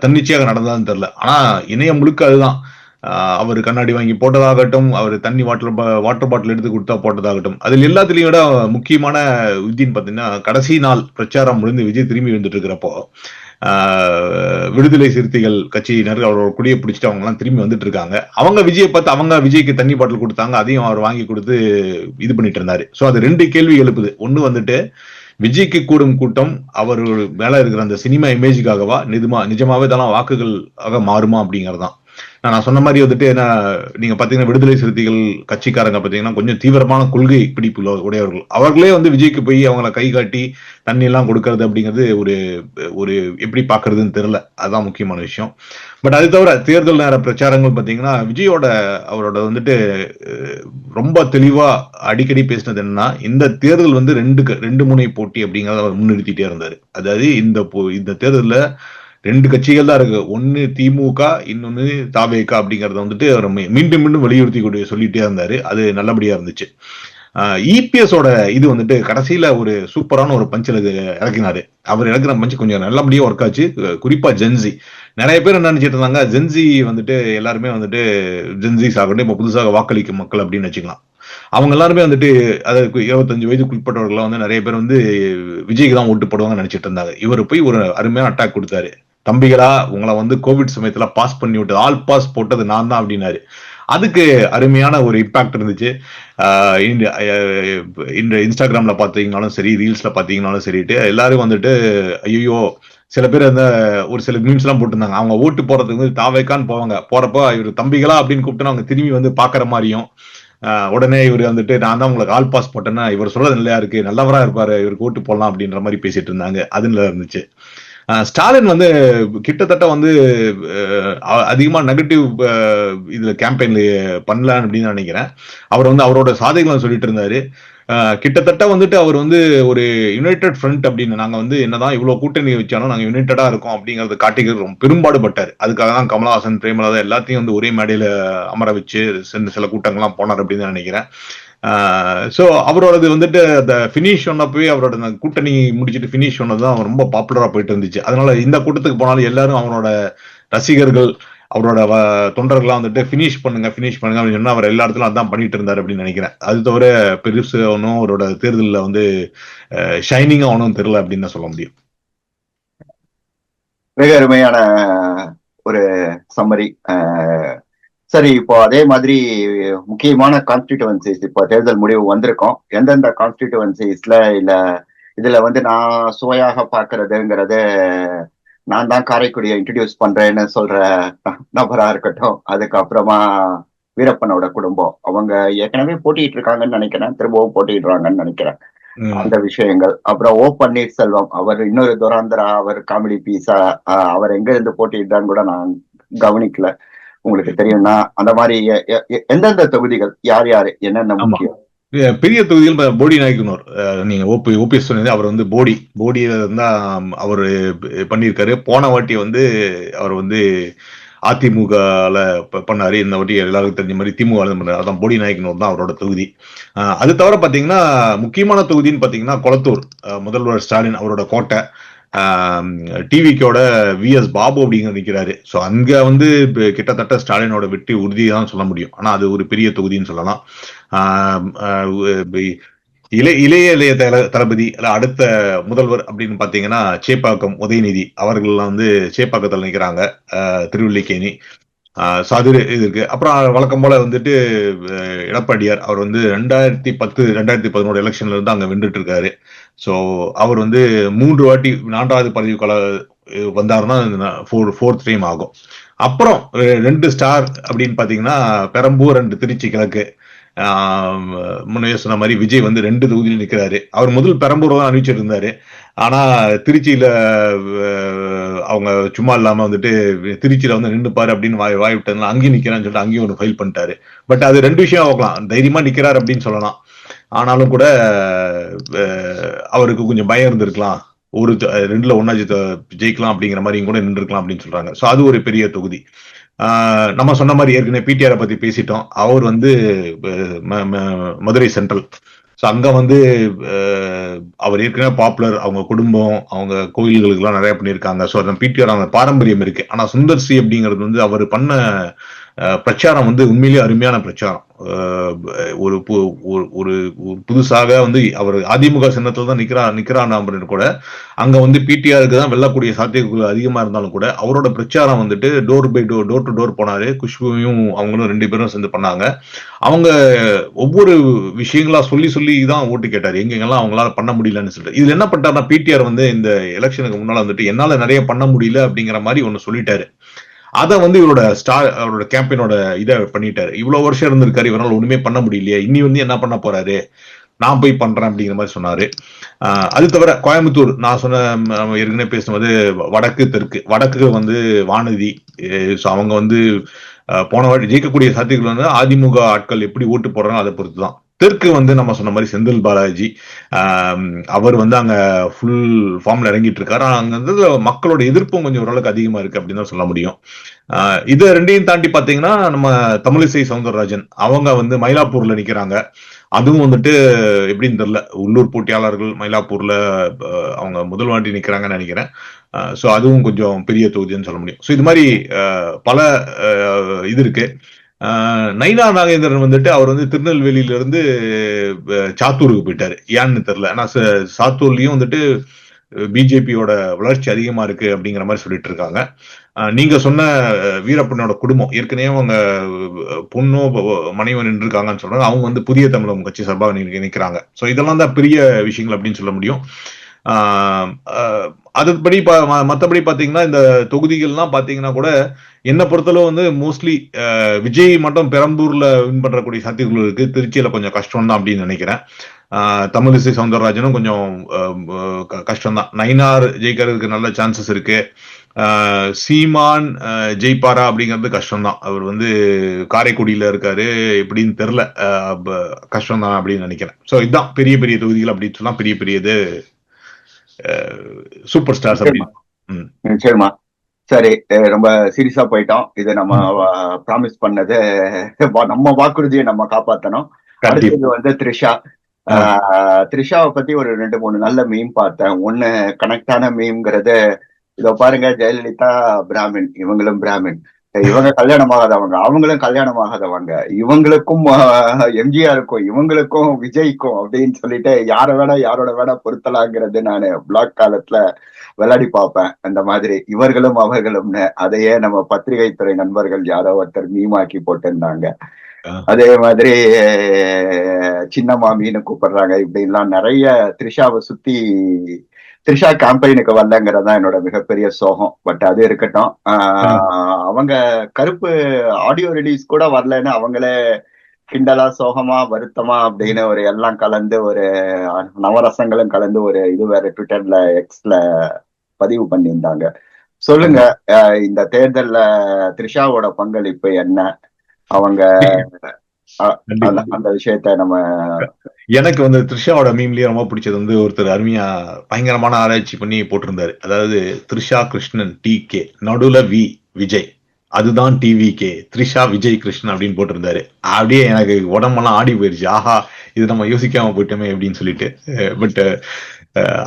Speaker 2: தன்னிச்சையாக நடந்ததான்னு தெரியல. ஆனா இணையம் முழுக்க அதுதான். அவர் கண்ணாடி வாங்கி போட்டதாகட்டும், அவர் தண்ணி வாட்டர் பாட்டில் எடுத்து கொடுத்தா போட்டதாகட்டும், அதில் எல்லாத்துலயும் விட முக்கியமான வித்தின்னு பாத்தீங்கன்னா, கடைசி நாள் பிரச்சாரம் முடிந்து விஜய் திரும்பி வந்துட்டு இருக்கிறப்போ விடுதலை சிறுத்தைகள் கட்சியினர் அவரோட குடியை பிடிச்சிட்டு அவங்க எல்லாம் திரும்பி வந்துட்டு இருக்காங்க. அவங்க விஜயை பார்த்து அவங்க விஜய்க்கு தண்ணி பாட்டில் கொடுத்தாங்க, அதையும் அவர் வாங்கி கொடுத்து இது பண்ணிட்டு இருந்தாரு. சோ அது 2 கேள்வி எழுப்புது. ஒண்ணு வந்துட்டு விஜய்க்கு கூடும் கூட்டம் அவர் மேல இருக்கிற அந்த சினிமா இமேஜுக்காகவா, நிஜமாவே இதெல்லாம் வாக்குகள் ஆக மாறுமா அப்படிங்கறதுதான். நான் சொன்ன மாதிரி வந்துட்டு நீங்க பாத்தீங்கன்னா விடுதலை சிறுத்தைகள் கட்சிக்காரங்க பாத்தீங்கன்னா கொஞ்சம் தீவிரமான கொள்கை பிடிப்பு உடையவர்கள். அவர்களே வந்து விஜய்க்கு போய் அவங்கள கை காட்டி தண்ணி எல்லாம் கொடுக்கறது அப்படிங்கிறது ஒரு எப்படி பாக்குறதுன்னு தெரியல. அதுதான் முக்கியமான விஷயம். பட் அது தவிர தேர்தல் நேர பிரச்சாரங்கள் பாத்தீங்கன்னா அவரோட வந்துட்டு ரொம்ப தெளிவா அடிக்கடி பேசினது என்னன்னா, இந்த தேர்தல் வந்து ரெண்டு முனை போட்டி அப்படிங்கறத அவர் முன்னிறுத்திட்டே இருந்தாரு. அதாவது இந்த தேர்தல்ல 2 கட்சிகள் தான் இருக்கு. ஒன்னு திமுக, இன்னொன்னு தாவேக அப்படிங்கறத வந்துட்டு அவர் மீண்டும் மீண்டும் வலியுறுத்தி சொல்லிட்டே இருந்தாரு. அது நல்லபடியா இருந்துச்சு. இபிஎஸோட இது வந்துட்டு கடைசியில ஒரு சூப்பரான ஒரு பஞ்சில் இறக்கினாரு. அவர் இறக்குற பஞ்சு கொஞ்சம் நல்லபடியா ஒர்க் ஆச்சு. குறிப்பா ஜென்சி நிறைய பேர் என்ன நினைச்சிட்டு இருந்தாங்க, ஜென்சி வந்துட்டு எல்லாருமே வந்துட்டு ஜென்சிஸ் ஆகட்டும் இப்ப புதுசாக வாக்களிக்கும் மக்கள் அப்படின்னு வச்சுக்கலாம். அவங்க எல்லாருமே வந்துட்டு அதாவது 25 வயதுக்குட்பட்டவர்கள் வந்து நிறைய பேர் வந்து விஜய்க்கு தான் ஓட்டு போடுவாங்க நினைச்சிட்டு இருந்தாங்க. இவர் போய் ஒரு அருமையான அட்டாக் கொடுத்தாரு. தம்பிகளா, உங்களை வந்து கோவிட் சமயத்துல பாஸ் பண்ணி விட்டது, ஆல் பாஸ் போட்டது நான் தான் அப்படின்னாரு. அதுக்கு அருமையான ஒரு இம்பாக்ட் இருந்துச்சு. இந்த இன்ஸ்டாகிராம்ல பாத்தீங்கன்னாலும் சரி, ரீல்ஸ்ல பாத்தீங்கன்னாலும் சரிட்டு எல்லாரும் வந்துட்டு ஐயோ, சில பேர் அந்த ஒரு சில மீம்ஸ் எல்லாம் போட்டிருந்தாங்க. அவங்க ஓட்டு போறதுக்கு வந்து தாவேக்கான்னு போவாங்க, போறப்போ இவர் தம்பிகளா அப்படின்னு கூப்பிட்டு அவங்க திரும்பி வந்து பாக்குற மாதிரியும், உடனே இவர் வந்துட்டு நான் தான் உங்களுக்கு ஆல் பாஸ் போட்டேன்னா இவர் சொல்றது இல்லையா இருக்கு, நல்லவரா இருப்பாரு, இவருக்கு ஓட்டு போடலாம் அப்படின்ற மாதிரி பேசிட்டு இருந்தாங்க. அதுல இருந்துச்சு. ஸ்டாலின் வந்து கிட்டத்தட்ட வந்து அதிகமா நெகட்டிவ் இதுல கேம்பெயின்ல பண்ணல அப்படின்னு நினைக்கிறேன். அவர் வந்து அவரோட சாதனைகளை சொல்லிட்டு இருந்தாரு. கிட்டத்தட்ட வந்துட்டு அவர் வந்து ஒரு யுனைடெட் ஃப்ரண்ட் அப்படின்னு, நாங்க வந்து என்னதான் இவ்வளவு கூட்டணி வச்சாலும் நாங்க யுனைடடா இருக்கோம் அப்படிங்கறது காட்டிக்கிறது ரொம்ப பெரும்பாடுபட்டாரு. அதுக்காக தான் கமலஹாசன், பிரேமலதா எல்லாத்தையும் வந்து ஒரே மேடையில அமர வச்சு சில கூட்டங்கள்லாம் போனார் அப்படின்னு நினைக்கிறேன். சோ அவரோடது வந்துட்டு அந்த பினிஷ் சொன்னப்பவே அவரோட கூட்டணி முடிச்சுட்டு பினிஷ் சொன்னதுதான் ரொம்ப பாப்புலரா போயிட்டு இருந்துச்சு. அதனால இந்த கூட்டத்துக்கு போனாலும் எல்லாரும் அவரோட ரசிகர்கள், அவரோட தொண்டர்கள்லாம் வந்துட்டு பினிஷ் பண்ணுங்க அப்படின்னு சொன்னா அவர் எல்லா இடத்துலும் அதான் பண்ணிட்டு இருந்தாரு அப்படின்னு நினைக்கிறேன். அது தவிர பெருசு ஒன்னும் அவரோட தேர்தலில் வந்து ஷைனிங்கா ஒன்னும் தெரியல அப்படின்னு தான் சொல்ல முடியும்.
Speaker 1: மிக அருமையான ஒரு சம்மரி. சரி, இப்போ அதே மாதிரி முக்கியமான கான்ஸ்டிடியூவன்சிஸ் இப்போ தேர்தல் முடிவு வந்திருக்கோம். எந்தெந்த கான்ஸ்டிடியூவன்சிஸ்ல இல்ல இதுல வந்து நான் சுவையாக பாக்குறதுங்கிறது, நான் தான் காரைக்குடியை இன்ட்ரடியூஸ் பண்றேன்னு சொல்ற நபரா இருக்கட்டும், அதுக்கப்புறமா வீரப்பனோட குடும்பம் அவங்க ஏற்கனவே போட்டிட்டு இருக்காங்கன்னு நினைக்கிறேன், திரும்பவும் போட்டிடுறாங்கன்னு நினைக்கிறேன். அந்த விஷயங்கள். அப்புறம் ஓ பன்னீர்செல்வம், அவர் இன்னொரு துராந்தரா, அவர் காமெடி பீஸா, அவர் எங்க இருந்து போட்டிட்டான்னு கூட நான் கவனிக்கல. உங்களுக்கு தெரியும்னா அந்த மாதிரி எந்தெந்த தொகுதிகள் யார் யாரு என்னென்ன முக்கியம்?
Speaker 2: பெரிய தொகுதியில் போடி நாயக்கனூர், நீங்க ஓபிஎஸ் சொன்னது, அவர் வந்து போடியில இருந்தா அவர் பண்ணியிருக்காரு. போன வாட்டி வந்து அவர் வந்து அதிமுகல பண்ணாரு, இந்த வாட்டி எல்லாருக்கும் தெரிஞ்ச மாதிரி திமுக பண்ணாரு. அதான் போடி நாயக்கனூர் தான் அவரோட தொகுதி. அது தவிர பாத்தீங்கன்னா முக்கியமான தொகுதின்னு பாத்தீங்கன்னா கொளத்தூர், முதல்வர் ஸ்டாலின் அவரோட கோட்டை. டிவிக்கோட விஎஸ் பாபு அப்படிங்கிற நிற்கிறாரு. ஸோ அங்க வந்து கிட்டத்தட்ட ஸ்டாலினோட வெற்றி உறுதிதான் சொல்ல முடியும். ஆனா அது ஒரு பெரிய தொகுதின்னு சொல்லலாம். இளைய தளபதி அடுத்த முதல்வர் அப்படின்னு பாத்தீங்கன்னா சேப்பாக்கம் உதயநிதி அவர்கள்லாம் வந்து சேப்பாக்கத்தில் நிற்கிறாங்க, திருவல்லிக்கேணி. அது இருக்கு. அப்புறம் வழக்கம் போல வந்துட்டு எடப்பாடியார், அவர் வந்து 2010 2011 எலெக்ஷன்ல இருந்து அங்க வென்றுட்டு இருக்காரு. சோ அவர் வந்து 3 வாட்டி 4வது பதவி வந்தாருன்னா 4th டைம் ஆகும். அப்புறம் 2 ஸ்டார் அப்படின்னு பாத்தீங்கன்னா பெரம்பூர் அண்ட் திருச்சி கிழக்கு. முன்னையே சொன்ன மாதிரி விஜய் வந்து 2 தொகுதியில் நிற்கிறாரு. அவர் முதல் பெரம்பூர் தான் அறிவிச்சிட்டு இருந்தாரு. ஆனா திருச்சியில அவங்க சும்மா இல்லாம வந்துட்டு திருச்சியில வந்து நின்றுப்பாரு அப்படின்னு வாய் விட்டதுனால அங்கேயும் நிக்கிறான்னு சொல்லிட்டு அங்கேயும் ஒரு ஃபைல் பண்ணிட்டாரு. பட் அது 2 விஷயம் ஆகலாம். தைரியமா நிக்கிறாரு அப்படின்னு சொல்லலாம். ஆனாலும் கூட அவருக்கு கொஞ்சம் பயம் இருந்திருக்கலாம், ஒரு 2ல ஒன்னா ஜெயிக்கலாம் அப்படிங்கிற மாதிரி கூட நின்றுருக்கலாம் அப்படின்னு சொல்றாங்க. சோ அது ஒரு பெரிய தொகுதி. நம்ம சொன்ன மாதிரி ஏற்கனவே பிடிஆரை பத்தி பேசிட்டோம். அவர் வந்து மதுரை சென்ட்ரல். ஸோ அங்க வந்து அவர் ஏற்கனவே பாப்புலர், அவங்க குடும்பம், அவங்க கோயில்களுக்கு எல்லாம் நிறைய பண்ணியிருக்காங்க. ஸோ அந்த பிடிஆர் அவங்க பாரம்பரியம் இருக்கு. ஆனா சுந்தர் சி அப்படிங்கிறது வந்து அவர் பண்ண பிரச்சாரம் வந்து உண்மையிலேயே அருமையான பிரச்சாரம். ஒரு ஒரு புதுசாக வந்து அவர் அதிமுக சின்னத்துல தான் நிக்கிறான் அப்படின்னு கூட அங்க வந்து பிடிஆருக்கு தான் வெல்லக்கூடிய சாத்தியக்கூறு அதிகமா இருந்தாலும் கூட அவரோட பிரச்சாரம் வந்துட்டு டோர் டு டோர் போனாரு. குஷ்புவையும் அவங்களும் 2 பேரும் சேர்ந்து பண்ணாங்க. அவங்க ஒவ்வொரு விஷயங்களா சொல்லி சொல்லி தான் ஓட்டு கேட்டாரு. எங்கெங்கெல்லாம் அவங்களால பண்ண முடியலன்னு சொல்லிட்டு. இதுல என்ன பண்ணிட்டாருன்னா பிடிஆர் வந்து இந்த எலெக்ஷனுக்கு முன்னால வந்துட்டு என்னால நிறைய பண்ண முடியல அப்படிங்கிற மாதிரி ஒண்ணு சொல்லிட்டாரு. அத வந்து அவரோட கேம்பெயினோட இதை பண்ணிட்டாரு. இவ்வளவு வருஷம் இருந்திருக்காரு, இவரால் ஒண்ணுமே பண்ண முடியலையே, இனி வந்து என்ன பண்ண போறாரு, நான் போய் பண்றேன் அப்படிங்கிற மாதிரி சொன்னாரு. அது தவிர கோயம்புத்தூர் நான் சொன்ன ஏற்கனவே பேசும்போது வடக்கு வந்து வானதி. அவங்க வந்து போன வாட்டி ஜெயிக்கக்கூடிய சாத்தியங்கள் வந்து அதிமுக ஆட்கள் எப்படி ஓட்டு போடுறாங்க அதை பொறுத்து தான். தெற்கு வந்து நம்ம சொன்ன மாதிரி செந்தில் பாலாஜி, அவர் வந்து அங்க ஃபுல் ஃபார்ம்ல இறங்கிட்டு இருக்காரு. அங்க வந்து மக்களோட எதிர்ப்பும் கொஞ்சம் ஓரளவுக்கு அதிகமா இருக்கு அப்படின்னு தான் சொல்ல முடியும். இது ரெண்டையும் தாண்டி பாத்தீங்கன்னா நம்ம தமிழிசை சவுந்தரராஜன் அவங்க வந்து மயிலாப்பூர்ல நிக்கிறாங்க. அதுவும் வந்துட்டு எப்படின்னு தெரியல, உள்ளூர் போட்டியாளர்கள் மயிலாப்பூர்ல அவங்க முதல் வாட்டி நிக்கிறாங்கன்னு நினைக்கிறேன். சோ அதுவும் கொஞ்சம் பெரிய தொகுதின்னு சொல்ல முடியும். சோ இது மாதிரி பல இது இருக்கு. நயினா நாகேந்திரன் வந்துட்டு அவர் வந்து திருநெல்வேலியில இருந்து சாத்தூருக்கு போயிட்டாரு. ஏன்னு தெரியல. ஆனா சாத்தூர்லயும் வந்துட்டு பிஜேபியோட வளர்ச்சி அதிகமா இருக்கு அப்படிங்கிற மாதிரி சொல்லிட்டு இருக்காங்க. நீங்க சொன்ன வீரப்பனோட குடும்பம் ஏற்கனவே அவங்க பொண்ணோ மனைவன் நின்றுருக்காங்கன்னு சொல்றாங்க. அவங்க வந்து புதிய தமிழகம் கட்சி சார்பாக நினைக்கிறாங்க. சோ இதெல்லாம் தான் பெரிய விஷயங்கள் அப்படின்னு சொல்ல முடியும். அதுபடி மற்றபடி பாத்தீங்கன்னா இந்த தொகுதிகள்லாம் பாத்தீங்கன்னா கூட என்ன பொறுத்தளவு வந்து மோஸ்ட்லி விஜய் மட்டும் பெரம்பூர்ல வின் பண்றக்கூடிய சாத்தியங்கள் இருக்கு. திருச்சியில கொஞ்சம் கஷ்டம் தான் அப்படின்னு நினைக்கிறேன். தமிழிசை சவுந்தரராஜனும் கொஞ்சம் கஷ்டம் தான். நயினார் ஜெயிக்கிறதுக்கு நல்ல சான்சஸ் இருக்கு. சீமான் ஜெயிப்பாரா அப்படிங்கிறது கஷ்டம் தான். அவர் வந்து காரைக்குடியில இருக்காரு, எப்படின்னு தெரியல. கஷ்டம் தான் அப்படின்னு நினைக்கிறேன். சோ இதுதான் பெரிய பெரிய தொகுதிகள் அப்படின்னு சொன்னா பெரிய பெரியது சூப்பர் ஸ்டார்ஸ் அப்படின்னு.
Speaker 1: நிச்சயமா. சரி, ரொம்ப சீரியஸா போயிட்டோம். இது நம்ம ப்ராமிஸ் பண்ணது, நம்ம வாக்குறுதியை நம்ம காப்பாத்தணும். அடுத்தது வந்து த்ரிஷாவை பத்தி ஒரு 2-3 நல்ல மீம் பார்த்தேன். ஒண்ணு கனெக்டான மீம்ங்கிறது, இதோ பாருங்க, ஜெயலலிதா பிராமின், இவங்களும் பிராமின், இவங்க கல்யாணமாகாதவங்க, அவங்களும் கல்யாணமாகாதவங்க, இவங்களுக்கும் எம்ஜிஆருக்கும் இவங்களுக்கும் விஜய்க்கும் அப்படின்னு சொல்லிட்டு யாரோட வேணா பொருத்தலாங்கிறது நான் பிளாக் காலத்துல விளையாடி பார்ப்பேன். அந்த மாதிரி இவர்களும் அவர்களும்னு அதையே நம்ம பத்திரிகை துறை நண்பர்கள் யாரோ ஒருத்தர் மீமாக்கி போட்டிருந்தாங்க. அதே மாதிரி சின்ன மாமின்னு கூப்பிடுறாங்க. இப்படின்லாம் நிறைய த்ரிஷாவை சுத்தி த்ரிஷா கேம்பெயினுக்கு வரலங்கிறதா என்னோட மிகப்பெரிய சோகம். பட் அது இருக்கட்டும். அவங்க கருப்பு ஆடியோ ரிலீஸ் கூட வரலன்னு அவங்களே கிண்டலா சோகமா வருத்தமா அப்படின்னு ஒரு எல்லாம் கலந்து ஒரு நவரசங்களும் கலந்து ஒரு இது வேற ட்விட்டர்ல எக்ஸ்ல பதிவு பண்ணியிருந்தாங்க. சொல்லுங்க, இந்த தேர்தல்ல த்ரிஷாவோட பங்களிப்பு என்ன? அவங்க அந்த விஷயத்த நம்ம
Speaker 2: எனக்கு வந்து த்ரிஷாவோட மீம்லயே ரொம்ப பிடிச்சது வந்து ஒருத்தர் அருமையா பயங்கரமான ஆராய்ச்சி பண்ணி போட்டிருந்தாரு. அதாவது த்ரிஷா கிருஷ்ணன் TK, நடுவுல விஜய், அதுதான் TVK, த்ரிஷா விஜய் கிருஷ்ணன் அப்படின்னு போட்டிருந்தாரு. அப்படியே எனக்கு உடம்பெல்லாம் ஆடி போயிருச்சு. ஆஹா, இது நம்ம யோசிக்காம போயிட்டோமே அப்படின்னு சொல்லிட்டு. பட்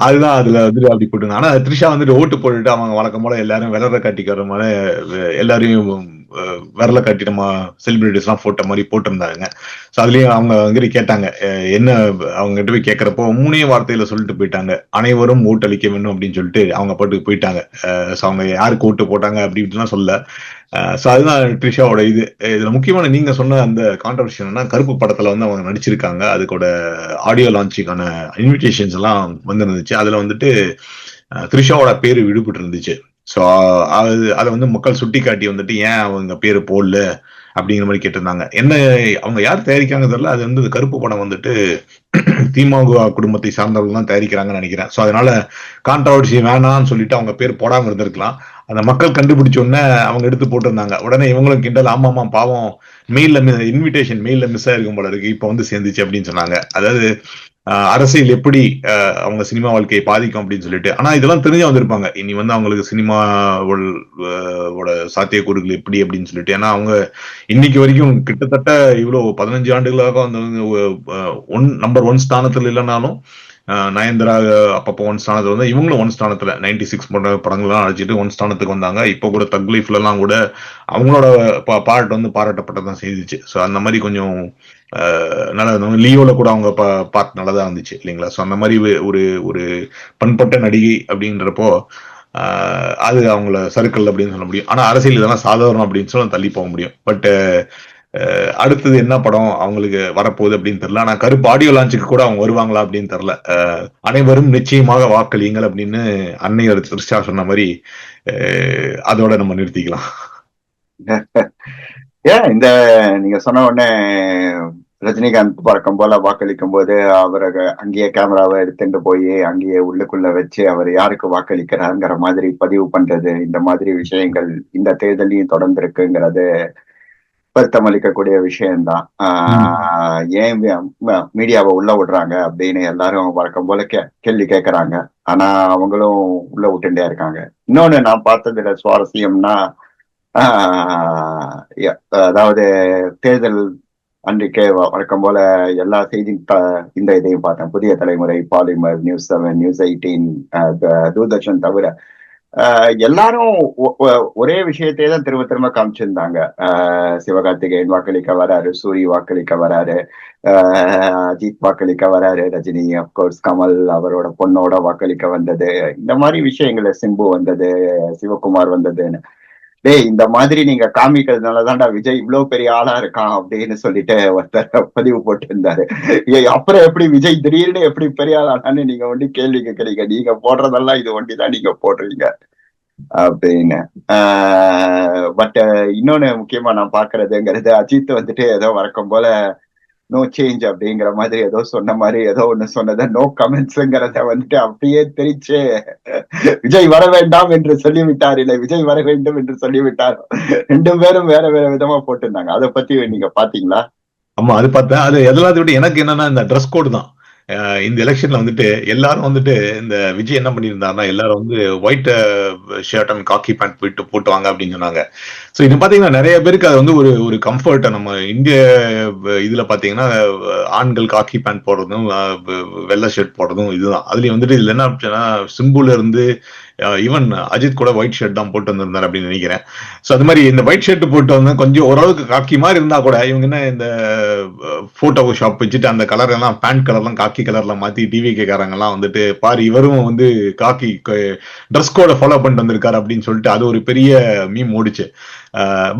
Speaker 2: அதுதான் அதுல வந்துட்டு அப்படி போட்டுருந்தாங்க. ஆனா த்ரிஷா வந்துட்டு ஓட்டு போட்டுட்டு அவங்க வழக்கம் போல எல்லாரும் விரல காட்டிக்கிற மாதிரி எல்லாரையும் விரல காட்டி நம்ம செலிபிரிட்டிஸ் எல்லாம் போட்ட மாதிரி போட்டிருந்தாங்க. ஸோ அதுலயும் அவங்க வந்து கேட்டாங்க, என்ன அவங்க கிட்ட போய் கேட்கறப்போ 3 வார்த்தையில சொல்லிட்டு போயிட்டாங்க, அனைவரும் ஓட்டளிக்க வேணும் அப்படின்னு சொல்லிட்டு அவங்க பாட்டுக்கு போயிட்டாங்க. ஸோ அவங்க யாருக்கு ஓட்டு போட்டாங்க அப்படின்ட்டுலாம் சொல்ல. ஸோ அதுதான் த்ரிஷாவோட இது. இதுல முக்கியமான நீங்க சொன்ன அந்த கான்ட்ரவர்சி என்னன்னா, கருப்பு படத்துல வந்து அவங்க நடிச்சிருக்காங்க. அதுக்கூட ஆடியோ லான்ச்சுக்கான இன்விடேஷன்ஸ் எல்லாம் வந்துருந்துச்சு. அதுல வந்துட்டு த்ரிஷாவோட பேரு விடுபட்டு இருந்துச்சு. ஸோ அதை வந்து மக்கள் சுட்டி காட்டி வந்துட்டு ஏன் அவங்க பேரு போடல அப்படிங்கிற மாதிரி கேட்டிருந்தாங்க. என்ன அவங்க யார் தயாரிக்காங்க தெரியல. அது வந்து கருப்பு படம் வந்துட்டு திமுக குடும்பத்தை சார்ந்தவர்கள் தான் தயாரிக்கிறாங்கன்னு நினைக்கிறேன். ஸோ அதனால கான்ட்ரவர்சி வேணாம்னு சொல்லிட்டு அவங்க பேர் போடாம இருந்திருக்கலாம். அந்த மக்கள் கண்டுபிடிச்ச உடனே அவங்க எடுத்து போட்டிருந்தாங்க. உடனே இவங்களும் கிண்டல், ஆமாமா பாவம் இன்விடேஷன் மெயில்ல மிஸ் ஆயிருக்கும் போல இருக்கு, இப்ப வந்து சேர்ந்துச்சு அப்படின்னு சொன்னாங்க. அதாவது அரசியல் எப்படி அவங்க சினிமா வாழ்க்கையை பாதிக்கும் அப்படின்னு சொல்லிட்டு. ஆனா இதெல்லாம் தெரிஞ்சு வந்திருப்பாங்க இனி வந்து அவங்களுக்கு சினிமாவோட சாத்தியக்கூறுகள் எப்படி அப்படின்னு சொல்லிட்டு. ஏன்னா அவங்க இன்னைக்கு வரைக்கும் கிட்டத்தட்ட இவ்வளவு 15 ஆண்டுகளாக வந்து நம்பர் 1 ஸ்தானத்துல இல்லைனாலும் நயன்தாரா அப்பப்போ ஒன் ஸ்தானத்துல வந்து இவங்களும் ஒன் ஸ்தானத்துல 96 படங்கள்லாம் அழைச்சிட்டு ஒன் ஸ்தானத்துக்கு வந்தாங்க. இப்போ கூட தக் லைஃப்ல எல்லாம் கூட அவங்களோட பாட்டு வந்து பாராட்டப்பட்டதான் செய்துச்சு. ஸோ அந்த மாதிரி கொஞ்சம் நல்லா இருந்தவங்க. லியோல கூட அவங்க பார்ட் நல்லா தான் இருந்துச்சு இல்லைங்களா? ஸோ அந்த மாதிரி ஒரு ஒரு பண்பட்ட நடிகை அப்படின்றப்போ அது அவங்கள சர்க்கிள் அப்படின்னு சொல்ல முடியும். ஆனா அரசியல் இதெல்லாம் சாதாரணம் அப்படின்னு சொல்ல தள்ளி போக முடியும். பட் அடுத்தது என்ன படம் அவங்களுக்கு வரப்போகுது அப்படின்னு தெரியல. ஆனா கருப்பு ஆடியோ லான்ச்சுக்கு கூட அவங்க வருவாங்களா அப்படின்னு தெரியல. அனைவரும் நிச்சயமாக வாக்களியுங்கள் அப்படின்னு அன்னையோட திருஷ்டா சொன்ன மாதிரி அதோட நம்ம நிறுத்திக்கலாம்.
Speaker 1: ஏன் இந்த நீங்க சொன்ன உடனே ரஜினிகாந்த் பறக்கம் போல வாக்களிக்கும் போது அவரை அங்கேயே கேமராவை எடுத்துட்டு போய் அங்கேயே உள்ளுக்குள்ள வச்சு அவர் யாருக்கு வாக்களிக்கிறாருங்கிற மாதிரி பதிவு பண்றது, இந்த மாதிரி விஷயங்கள் இந்த தேர்தலையும் தொடர்ந்து இருக்குங்கிறது வருத்தம் அளிக்கக்கூடிய விஷயம்தான். ஏன் மீடியாவை உள்ள விடுறாங்க அப்படின்னு எல்லாரும் வழக்கம் போல கேள்வி கேட்கறாங்க. ஆனா அவங்களும் உள்ள விட்டுட்டே இருக்காங்க. இன்னொன்னு நான் பார்த்ததுல சுவாரஸ்யம்னா, அதாவது தேர்தல் அன்றைக்கே வழக்கம் போல எல்லா செய்தி இந்த இதையும் பார்த்தேன். புதிய தலைமுறை, பாலிமர், நியூஸ் 7, நியூஸ் 18, தூர்தர்ஷன் தவிர எல்லாரும் ஒரே விஷயத்தையே தான் திரும்ப திரும்ப காமிச்சிருந்தாங்க. சிவகார்த்திகேயன் வாக்களிக்க வராரு, சூரி வாக்களிக்க வராரு, அஜித் வாக்களிக்க வராரு, ரஜினி அப்கோர்ஸ், கமல் அவரோட பொண்ணோட வாக்களிக்க வந்தது, இந்த மாதிரி விஷயங்கள சிம்பு வந்தது, சிவகுமார் வந்ததுன்னு. டேய், இந்த மாதிரி நீங்க காமிக்கிறதுனாலதான்டா விஜய் இவ்வளவு பெரிய ஆளா இருக்கான் அப்படின்னு சொல்லிட்டு ஒருத்தர் பதிவு போட்டு இருந்தாரு. அப்புறம் எப்படி விஜய் திடீர்னு எப்படி பெரிய ஆளானு நீங்க வந்து கேள்வி கேட்கறீங்க? நீங்க போடுறதெல்லாம் இது ஒண்டிதான் நீங்க போடுறீங்க அப்படின்னு. பட் இன்னொன்னு முக்கியமா நான் பாக்குறதுங்கிறது, அஜித் வந்துட்டு ஏதோ வழக்கம் போல நோ சேஞ்ச் அப்படிங்கிற மாதிரி ஏதோ சொன்ன மாதிரி ஏதோ ஒண்ணு சொன்னதை நோ கமெண்ட்ஸ்ங்கிறத வந்துட்டு அப்படியே தெரிச்சு விஜய் வர வேண்டாம் என்று சொல்லிவிட்டார், இல்லை விஜய் வர வேண்டும் என்று சொல்லிவிட்டார். ரெண்டு பேரும் வேற வேற விதமா போட்டிருந்தாங்க. அதை பத்தி நீங்க பாத்தீங்களா?
Speaker 2: ஆமா, அது பார்த்தேன். அது எல்லாத்தையும் விட எனக்கு என்னன்னா இந்த ட்ரெஸ் கோடு தான். இந்த எலெக்ஷன்ல வந்துட்டு எல்லாரும் வந்துட்டு இந்த விஜய் என்ன பண்ணியிருந்தாருன்னா எல்லாரும் வந்து white shirt and khaki pant போட்டு வாங்க அப்படின்னு சொன்னாங்க. ஸோ இது பாத்தீங்கன்னா நிறைய பேருக்கு அது வந்து ஒரு ஒரு கம்ஃபர்ட். நம்ம இந்திய இதுல பாத்தீங்கன்னா ஆண்கள் காக்கி பேண்ட் போடுறதும் வெள்ளை ஷர்ட் போடுறதும் இதுதான். அதுலயும் வந்துட்டு இதுல என்ன ஆப்ஷனா சிம்புல இருந்து ஈவன் அஜித் கூட ஒயிட் ஷர்ட் தான் போட்டு வந்திருந்தாரு அப்படின்னு நினைக்கிறேன். ஸோ அது மாதிரி இந்த ஒயிட் ஷர்ட் போட்டு வந்து கொஞ்சம் ஓரளவுக்கு காக்கி மாதிரி இருந்தா கூட இவங்க என்ன இந்த போட்டோ ஷாப் வச்சுட்டு அந்த கலர் எல்லாம் பேண்ட் கலர்லாம் காக்கி கலர்ல மாத்தி டிவிகே காரங்க எல்லாம் வந்துட்டு பாரு இவரும் வந்து காக்கி ட்ரெஸ் கோட ஃபாலோ பண்ணிட்டு வந்திருக்காரு அப்படின்னு சொல்லிட்டு அது ஒரு பெரிய மீம் ஓடிச்சு.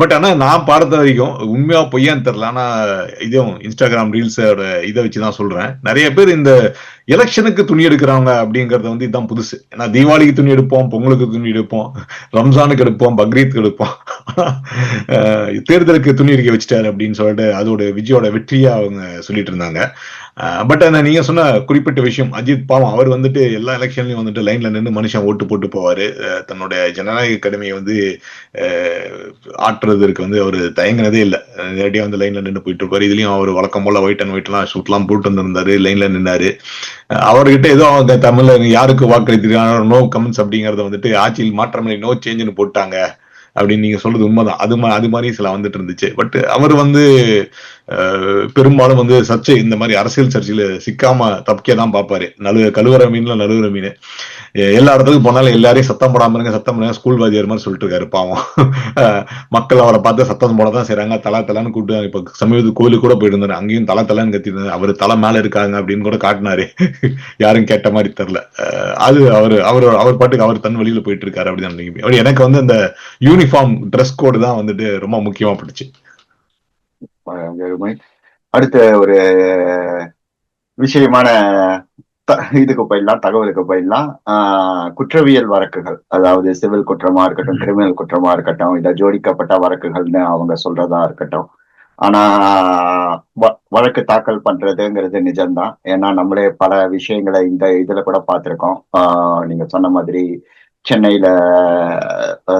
Speaker 2: பட் ஆனா நான் பார்த்த வரைக்கும் உண்மையா பொய்யான்னு தெரியல. ஆனா இதுவும் இன்ஸ்டாகிராம் ரீல்ஸோட இதை வச்சுதான் சொல்றேன். நிறைய பேர் இந்த எலெக்ஷனுக்கு துணி எடுக்கிறாங்க அப்படிங்கறது வந்து இதுதான் புதுசு. ஏன்னா தீபாவளிக்கு துணி எடுப்போம், பொங்கலுக்கு துணி எடுப்போம், ரம்ஜானுக்கு எடுப்போம், பக்ரீத்துக்கு எடுப்போம். தேர்தலுக்கு துணி எடுக்க வச்சுட்டாரு அப்படின்னு சொல்லிட்டு அதோட விஜயோட வெற்றியா அவங்க சொல்லிட்டு இருந்தாங்க. பட் நீங்க சொன்ன குறிப்பிட்ட விஷயம், அஜித் பாவம் அவர் வந்துட்டு எல்லா எலெக்ஷன்லயும் வந்துட்டு லைன்ல நின்று மனுஷன் ஓட்டு போட்டு போவாரு. தன்னுடைய ஜனநாயக கடமையை வந்து ஆற்றுறதுக்கு வந்து அவர் தயங்கினதே இல்லை. நேரடியா வந்து லைன்ல நின்று போயிட்டு இருப்பாரு. இதுலயும் அவர் வழக்கம் போல ஒயிட் அண்ட் ஒயிட் எல்லாம் ஷூட் எல்லாம் போட்டு வந்திருந்தாரு, லைன்ல நின்னாரு. அவர்கிட்ட ஏதோ அவங்க தமிழ்ல யாருக்கு வாக்களித்திருக்காங்க நோ கமெண்ட்ஸ் அப்படிங்கறத வந்துட்டு ஆட்சியில் மாற்றமில்லை நோ சேஞ்சுன்னு போட்டாங்க அப்படின்னு நீங்க சொல்றது உண்மைதான். அது மாதிரி சில வந்துட்டு இருந்துச்சு. பட் அவர் வந்து பெரும்பாலும் வந்து சர்ச்சை இந்த மாதிரி அரசியல் சர்ச்சையில சிக்காம தப்பிக்கதான் பார்ப்பாரு. கழுவுற மீன்ல நழுவுற மீன். எல்லா இடத்துக்கும் போனாலும் எல்லாரையும் சத்தம் போடாம இருங்க சத்தம் பண்ணுங்க ஸ்கூல் வாத்தியார் மாதிரி சொல்லிட்டு இருக்காரு பாவம். மக்கள் அவரை பார்த்து சத்தம் போடதான் செய்றாங்க. தலா தலான்னு கூப்பிட்டு இப்ப சமீபத்துக்கு கோயிலுக்கு கூட போயிட்டு இருந்தாரு. அங்கேயும் தலா தலான்னு கத்திருந்தாரு. அவர் தலை மேல இருக்காங்க அப்படின்னு கூட காட்டினாரு. யாரும் கேட்ட மாதிரி தெரியல. அது அவர் பாட்டுக்கு அவர் தன் வழியில போயிட்டு இருக்காரு அப்படின்னு நினைக்கிறேன். அப்படி எனக்கு வந்து அந்த யூனிஃபார்ம் ட்ரெஸ் கோடு தான் வந்துட்டு ரொம்ப முக்கியமா பட்டுச்சு.
Speaker 1: அடுத்த ஒரு விஷயமான இதுக்கு போயிடலாம், தகவலுக்கு போயிடலாம். குற்றவியல் வழக்குகள், அதாவது சிவில் குற்றமா இருக்கட்டும், கிரிமினல் குற்றமா இருக்கட்டும், இத ஜோடிக்கப்பட்ட வழக்குகள்னு அவங்க சொல்றதா இருக்கட்டும். ஆனா வழக்கு தாக்கல் பண்றதுங்கிறது நிஜம்தான். ஏன்னா நம்மளே பல விஷயங்களை இந்த இதுல கூட பார்த்திருக்கோம். நீங்க சொன்ன மாதிரி சென்னையில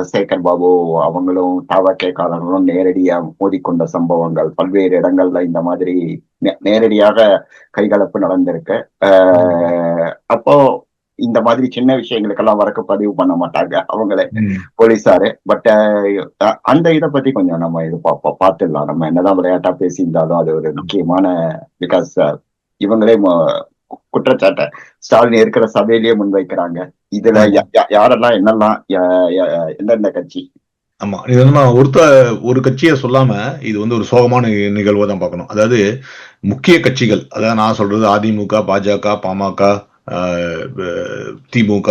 Speaker 1: சேகர் பாபு அவங்களும் தவகேக்காரர்களும் நேரடியா மோதிக்கொண்ட சம்பவங்கள் பல்வேறு இடங்கள்ல இந்த மாதிரி நேரடியாக கைகலப்பு நடந்திருக்கு. அப்போ இந்த மாதிரி சின்ன விஷயங்களுக்கெல்லாம் வழக்கு பதிவு பண்ண மாட்டாங்க அவங்களே போலீஸாரு. பட் அந்த இதை பத்தி கொஞ்சம் நம்ம இது பார்த்துடலாம். நம்ம என்னதான் விளையாட்டா பேசியிருந்தாலும் அது ஒரு முக்கியமான, பிகாஸ் இவங்களே குற்றச்சாட்டை ஸ்டாலின் இருக்கிற சபையிலேயே முன்வைக்கிறாங்க. இதுல யாரெல்லாம் என்னெல்லாம் எந்தெந்த கட்சி?
Speaker 2: ஆமா, இது வந்து நான் ஒரு கட்சியை சொல்லாம இது வந்து ஒரு சோகமான நிகழ்வை தான் பார்க்கணும். அதாவது முக்கிய கட்சிகள், அதாவது நான் சொல்றது அதிமுக, பாஜக, பாமக, திமுக,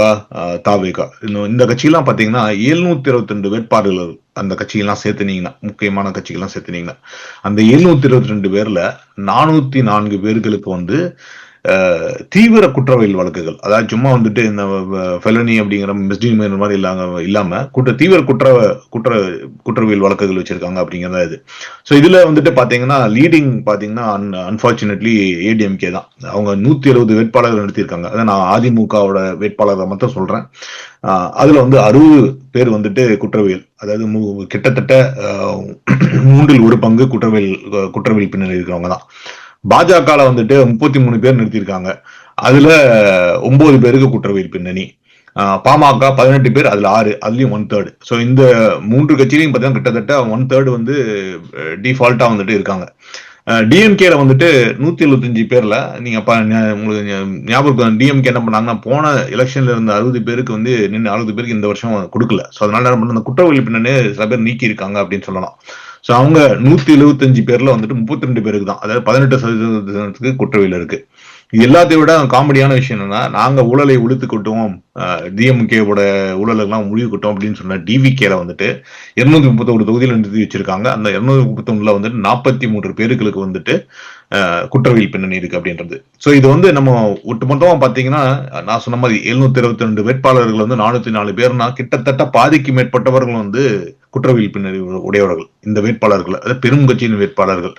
Speaker 2: தாவேகா, இந்த கட்சியெல்லாம் பாத்தீங்கன்னா 722 வேட்பாளர்கள் அந்த கட்சியெல்லாம் சேர்த்துனீங்கன்னா, முக்கியமான கட்சிகள்லாம் சேர்த்துனீங்கன்னா, அந்த 722 பேர்ல 404 பேர்களுக்கு வந்து தீவிர குற்றவியல் வழக்குகள், அதாவது சும்மா வந்துட்டு இந்த ஃபெலனி அப்படிங்கிற மிஸ்டிமினர் மாதிரி இல்லாம தீவிர குற்றவியல் வழக்குகள் வச்சிருக்காங்க அப்படிங்கிறதா இது. ஸோ இதுல வந்துட்டு பாத்தீங்கன்னா லீடிங் பாத்தீங்கன்னா அன்பார்ச்சுனேட்லி ஏடிஎம்கே தான். அவங்க 170 வேட்பாளர்கள் நடத்தியிருக்காங்க. அதான் நான் அதிமுகவோட வேட்பாளரை மட்டும் சொல்றேன். அதுல வந்து 60 பேர் வந்துட்டு குற்றவியல், அதாவது கிட்டத்தட்ட 1/3 குற்றவியல் பின்னணி இருக்கிறவங்க தான். பாஜக வந்துட்டு 33 பேர் நிறுத்திருக்காங்க. அதுல 9 பேருக்கு குற்றவியல் பின்னணி. பாமக 18 பேர், அதுல 6, அதுலயும் 1/3. ஸோ இந்த 3 கட்சியிலையும் பார்த்தீங்கன்னா கிட்டத்தட்ட 1/3 வந்து டிஃபால்ட்டா வந்துட்டு இருக்காங்க. டிஎம்கேல வந்துட்டு 175 பேர்ல நீங்க உங்களுக்கு ஞாபகம், டிஎம்கே என்ன பண்ணாங்கன்னா போன எலெக்ஷன்ல இருந்த 60 பேருக்கு வந்து 60 பேருக்கு இந்த வருஷம் கொடுக்கல. ஸோ அதனால என்ன பண்ண, குற்றவியல் பின்னணி சில பேர் நீக்கி இருக்காங்க அப்படின்னு சொல்லலாம். ஸோ அவங்க 175 பேர்ல வந்துட்டு 32 பேருக்கு தான், அதாவது 18% குற்றவியல் இருக்கு. இது எல்லாத்தையும் விட காமெடியான விஷயம் என்னன்னா, நாங்க ஊழலை ஒழித்து கொட்டுவோம், டிஎம்கேவோட ஊழலுக்கெல்லாம் முடிவு கொட்டோம் அப்படின்னு சொன்ன டிவிகேல வந்துட்டு 231 தொகுதியில் நிறுத்தி வச்சிருக்காங்க. அந்த 231ல வந்துட்டு 43 பேருக்கு வந்துட்டு குற்றவியல் பின்னணி இருக்கு அப்படின்றது. ஸோ இது வந்து நம்ம ஒட்டுமொத்தமா பாத்தீங்கன்னா, நான் சொன்ன மாதிரி 722 வேட்பாளர்கள் வந்து 404 பேர்னா கிட்டத்தட்ட பாதிக்கு மேற்பட்டவர்கள் வந்து குற்றவியல் பின்னணி உடையவர்கள் இந்த வேட்பாளர்கள், அதாவது பெரும் கட்சியின் வேட்பாளர்கள்.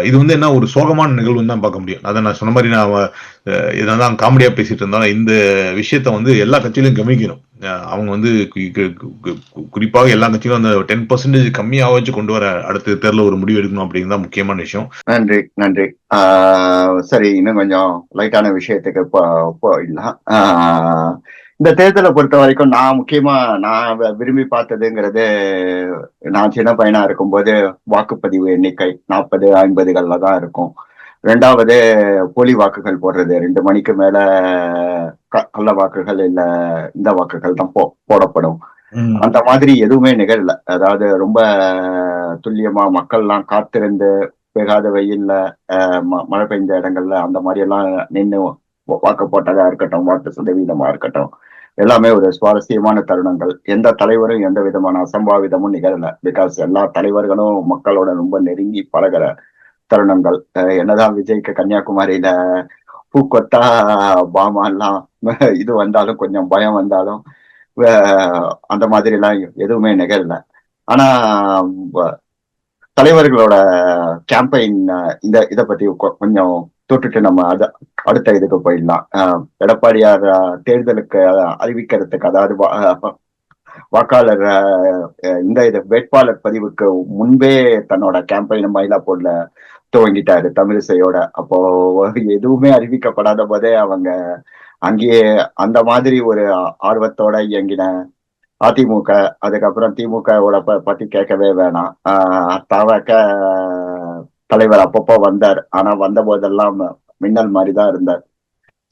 Speaker 2: இது வந்து என்ன ஒரு சோகமான நிகழ்வுன்னு தான் பார்க்க முடியும். அதை நான் சொன்ன மாதிரி நான் இதெல்லாம் காமெடியா பேசிட்டு இருந்தாலும் இந்த விஷயத்த வந்து எல்லா கட்சியிலும் கவனிக்கணும். அவங்க வந்து குறிப்பாக எல்லா கட்சியிலும் அந்த 10% கம்மியாக வச்சு கொண்டு வர அடுத்த தேர்தல ஒரு முடிவு எடுக்கணும் அப்படிங்கிறது முக்கியமான விஷயம்.
Speaker 1: நன்றி நன்றி. சரி, இன்னும் கொஞ்சம் லைட்டான விஷயத்துக்கு போயிடலாம். இந்த தேர்தலை பொறுத்த வரைக்கும் நான் விரும்பி பார்த்ததுங்கிறது, நான் சின்ன பையனா இருக்கும்போது வாக்குப்பதிவு எண்ணிக்கை 40-50கள்ல தான் இருக்கும். 2வது போலி வாக்குகள் போடுறது, 2 மணிக்கு மேல கள்ள வாக்குகள் இல்ல இந்த வாக்குகள் தான் போடப்படும். அந்த மாதிரி எதுவுமே நிகழல. அதாவது ரொம்ப துல்லியமா மக்கள்லாம் காத்திருந்து பெய்யாத வெயில்ல மழை பெய்ந்த இடங்கள்ல அந்த மாதிரி எல்லாம் நின்று வாக்கு போட்டதா இருக்கட்டும், வாக்கு சதவீதமா இருக்கட்டும், எல்லாமே ஒரு சுவாரஸ்யமான தருணங்கள். எந்த தலைவரும் எந்த விதமான அசம்பாவிதமும் நிகழல. பிகாஸ் எல்லா தலைவர்களும் மக்களோட ரொம்ப நெருங்கி பழகிற தருணங்கள். என்னதான் விஜய்க்கு கன்னியாகுமரியில பூக்கொத்தா பாமா எல்லாம் இது வந்தாலும், கொஞ்சம் பயம் வந்தாலும், அந்த மாதிரி எல்லாம் எதுவுமே நிகழல. ஆனா தலைவர்களோட கேம்பெயின் இதை பத்தி கொஞ்சம் தொட்டுட்டு நம்ம அடுத்த இதுக்கு போயிடலாம். எடப்பாடியார் தேர்தலுக்கு அறிவிக்கிறதுக்கு, அதாவது வாக்காளர் இந்த வேட்பாளர் பதிவுக்கு முன்பே தன்னோட கேம்பெயின் மயிலாப்பூர்ல துவங்கிட்டாரு தமிழிசையோட. அப்போ எதுவுமே அறிவிக்கப்படாத போதே அவங்க அங்கேயே அந்த மாதிரி ஒரு ஆர்வத்தோட இயங்கின அதிமுக, அதுக்கப்புறம் திமுகவோட பத்தி கேட்கவே வேணாம். தவக தலைவர் அப்பப்போ வந்தார், ஆனா வந்த போதெல்லாம் மின்னல் மாதிரிதான் இருந்தார்.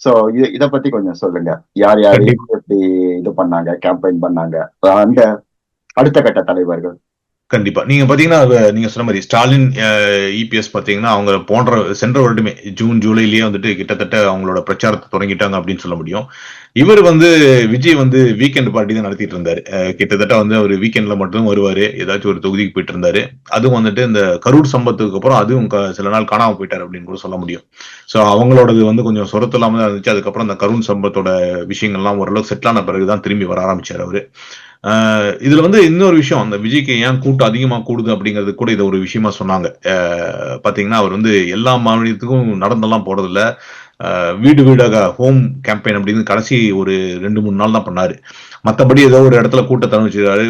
Speaker 1: சோ இத பத்தி கொஞ்சம் சொல்லுங்க. யார் எப்படி இது பண்ணாங்க, கேம்பெயின் பண்ணாங்க அந்த அடுத்த கட்ட தலைவர்கள்?
Speaker 2: கண்டிப்பா. நீங்க பாத்தீங்கன்னா நீங்க சொன்ன மாதிரி ஸ்டாலின், இபிஎஸ் பாத்தீங்கன்னா அவங்க போன்ற சென்ற வருடமே ஜூன் ஜூலைலயே வந்துட்டு கிட்டத்தட்ட அவங்களோட பிரச்சாரத்தை தொடங்கிட்டாங்க அப்படின்னு சொல்ல முடியும். இவர் வந்து விஜய் வந்து வீக்கெண்ட் பார்ட்டி தான் நடத்திட்டு இருந்தாரு. கிட்டத்தட்ட வந்து ஒரு வீக்கெண்ட்ல மட்டும் வருவாரு, ஏதாச்சும் ஒரு தொகுதிக்கு போயிட்டு இருந்தாரு. அதுவும் வந்துட்டு இந்த கரூர் சம்பவத்துக்கு அப்புறம் அதுவும் சில நாள் காணாம போயிட்டாரு அப்படின்னு கூட சொல்ல முடியும். சோ அவங்களோடது வந்து கொஞ்சம் சொரத்து இல்லாம தான் இருந்துச்சு. அதுக்கப்புறம் அந்த கரூர் சம்பவத்தோட விஷயங்கள்லாம் ஓரளவுக்கு செட்டில் ஆன பிறகுதான் திரும்பி வர ஆரம்பிச்சாரு அவரு. இதுல வந்து இன்னொரு விஷயம், அந்த விஜய்க்கு ஏன் கூட்டம் அதிகமா கூடுது அப்படிங்கிறது கூட இதை ஒரு விஷயமா சொன்னாங்க. பாத்தீங்கன்னா அவர் வந்து எல்லா மாநிலத்துக்கும் நடந்தெல்லாம் போறதில்ல, வீடு வீடாக ஹோம் கேம்பெயின் அப்படின்னு கடைசி ஒரு 2-3 நாள் தான் பண்ணாரு. மற்றபடி ஏதோ ஒரு இடத்துல கூட்டத்தை வச்சுக்காரு,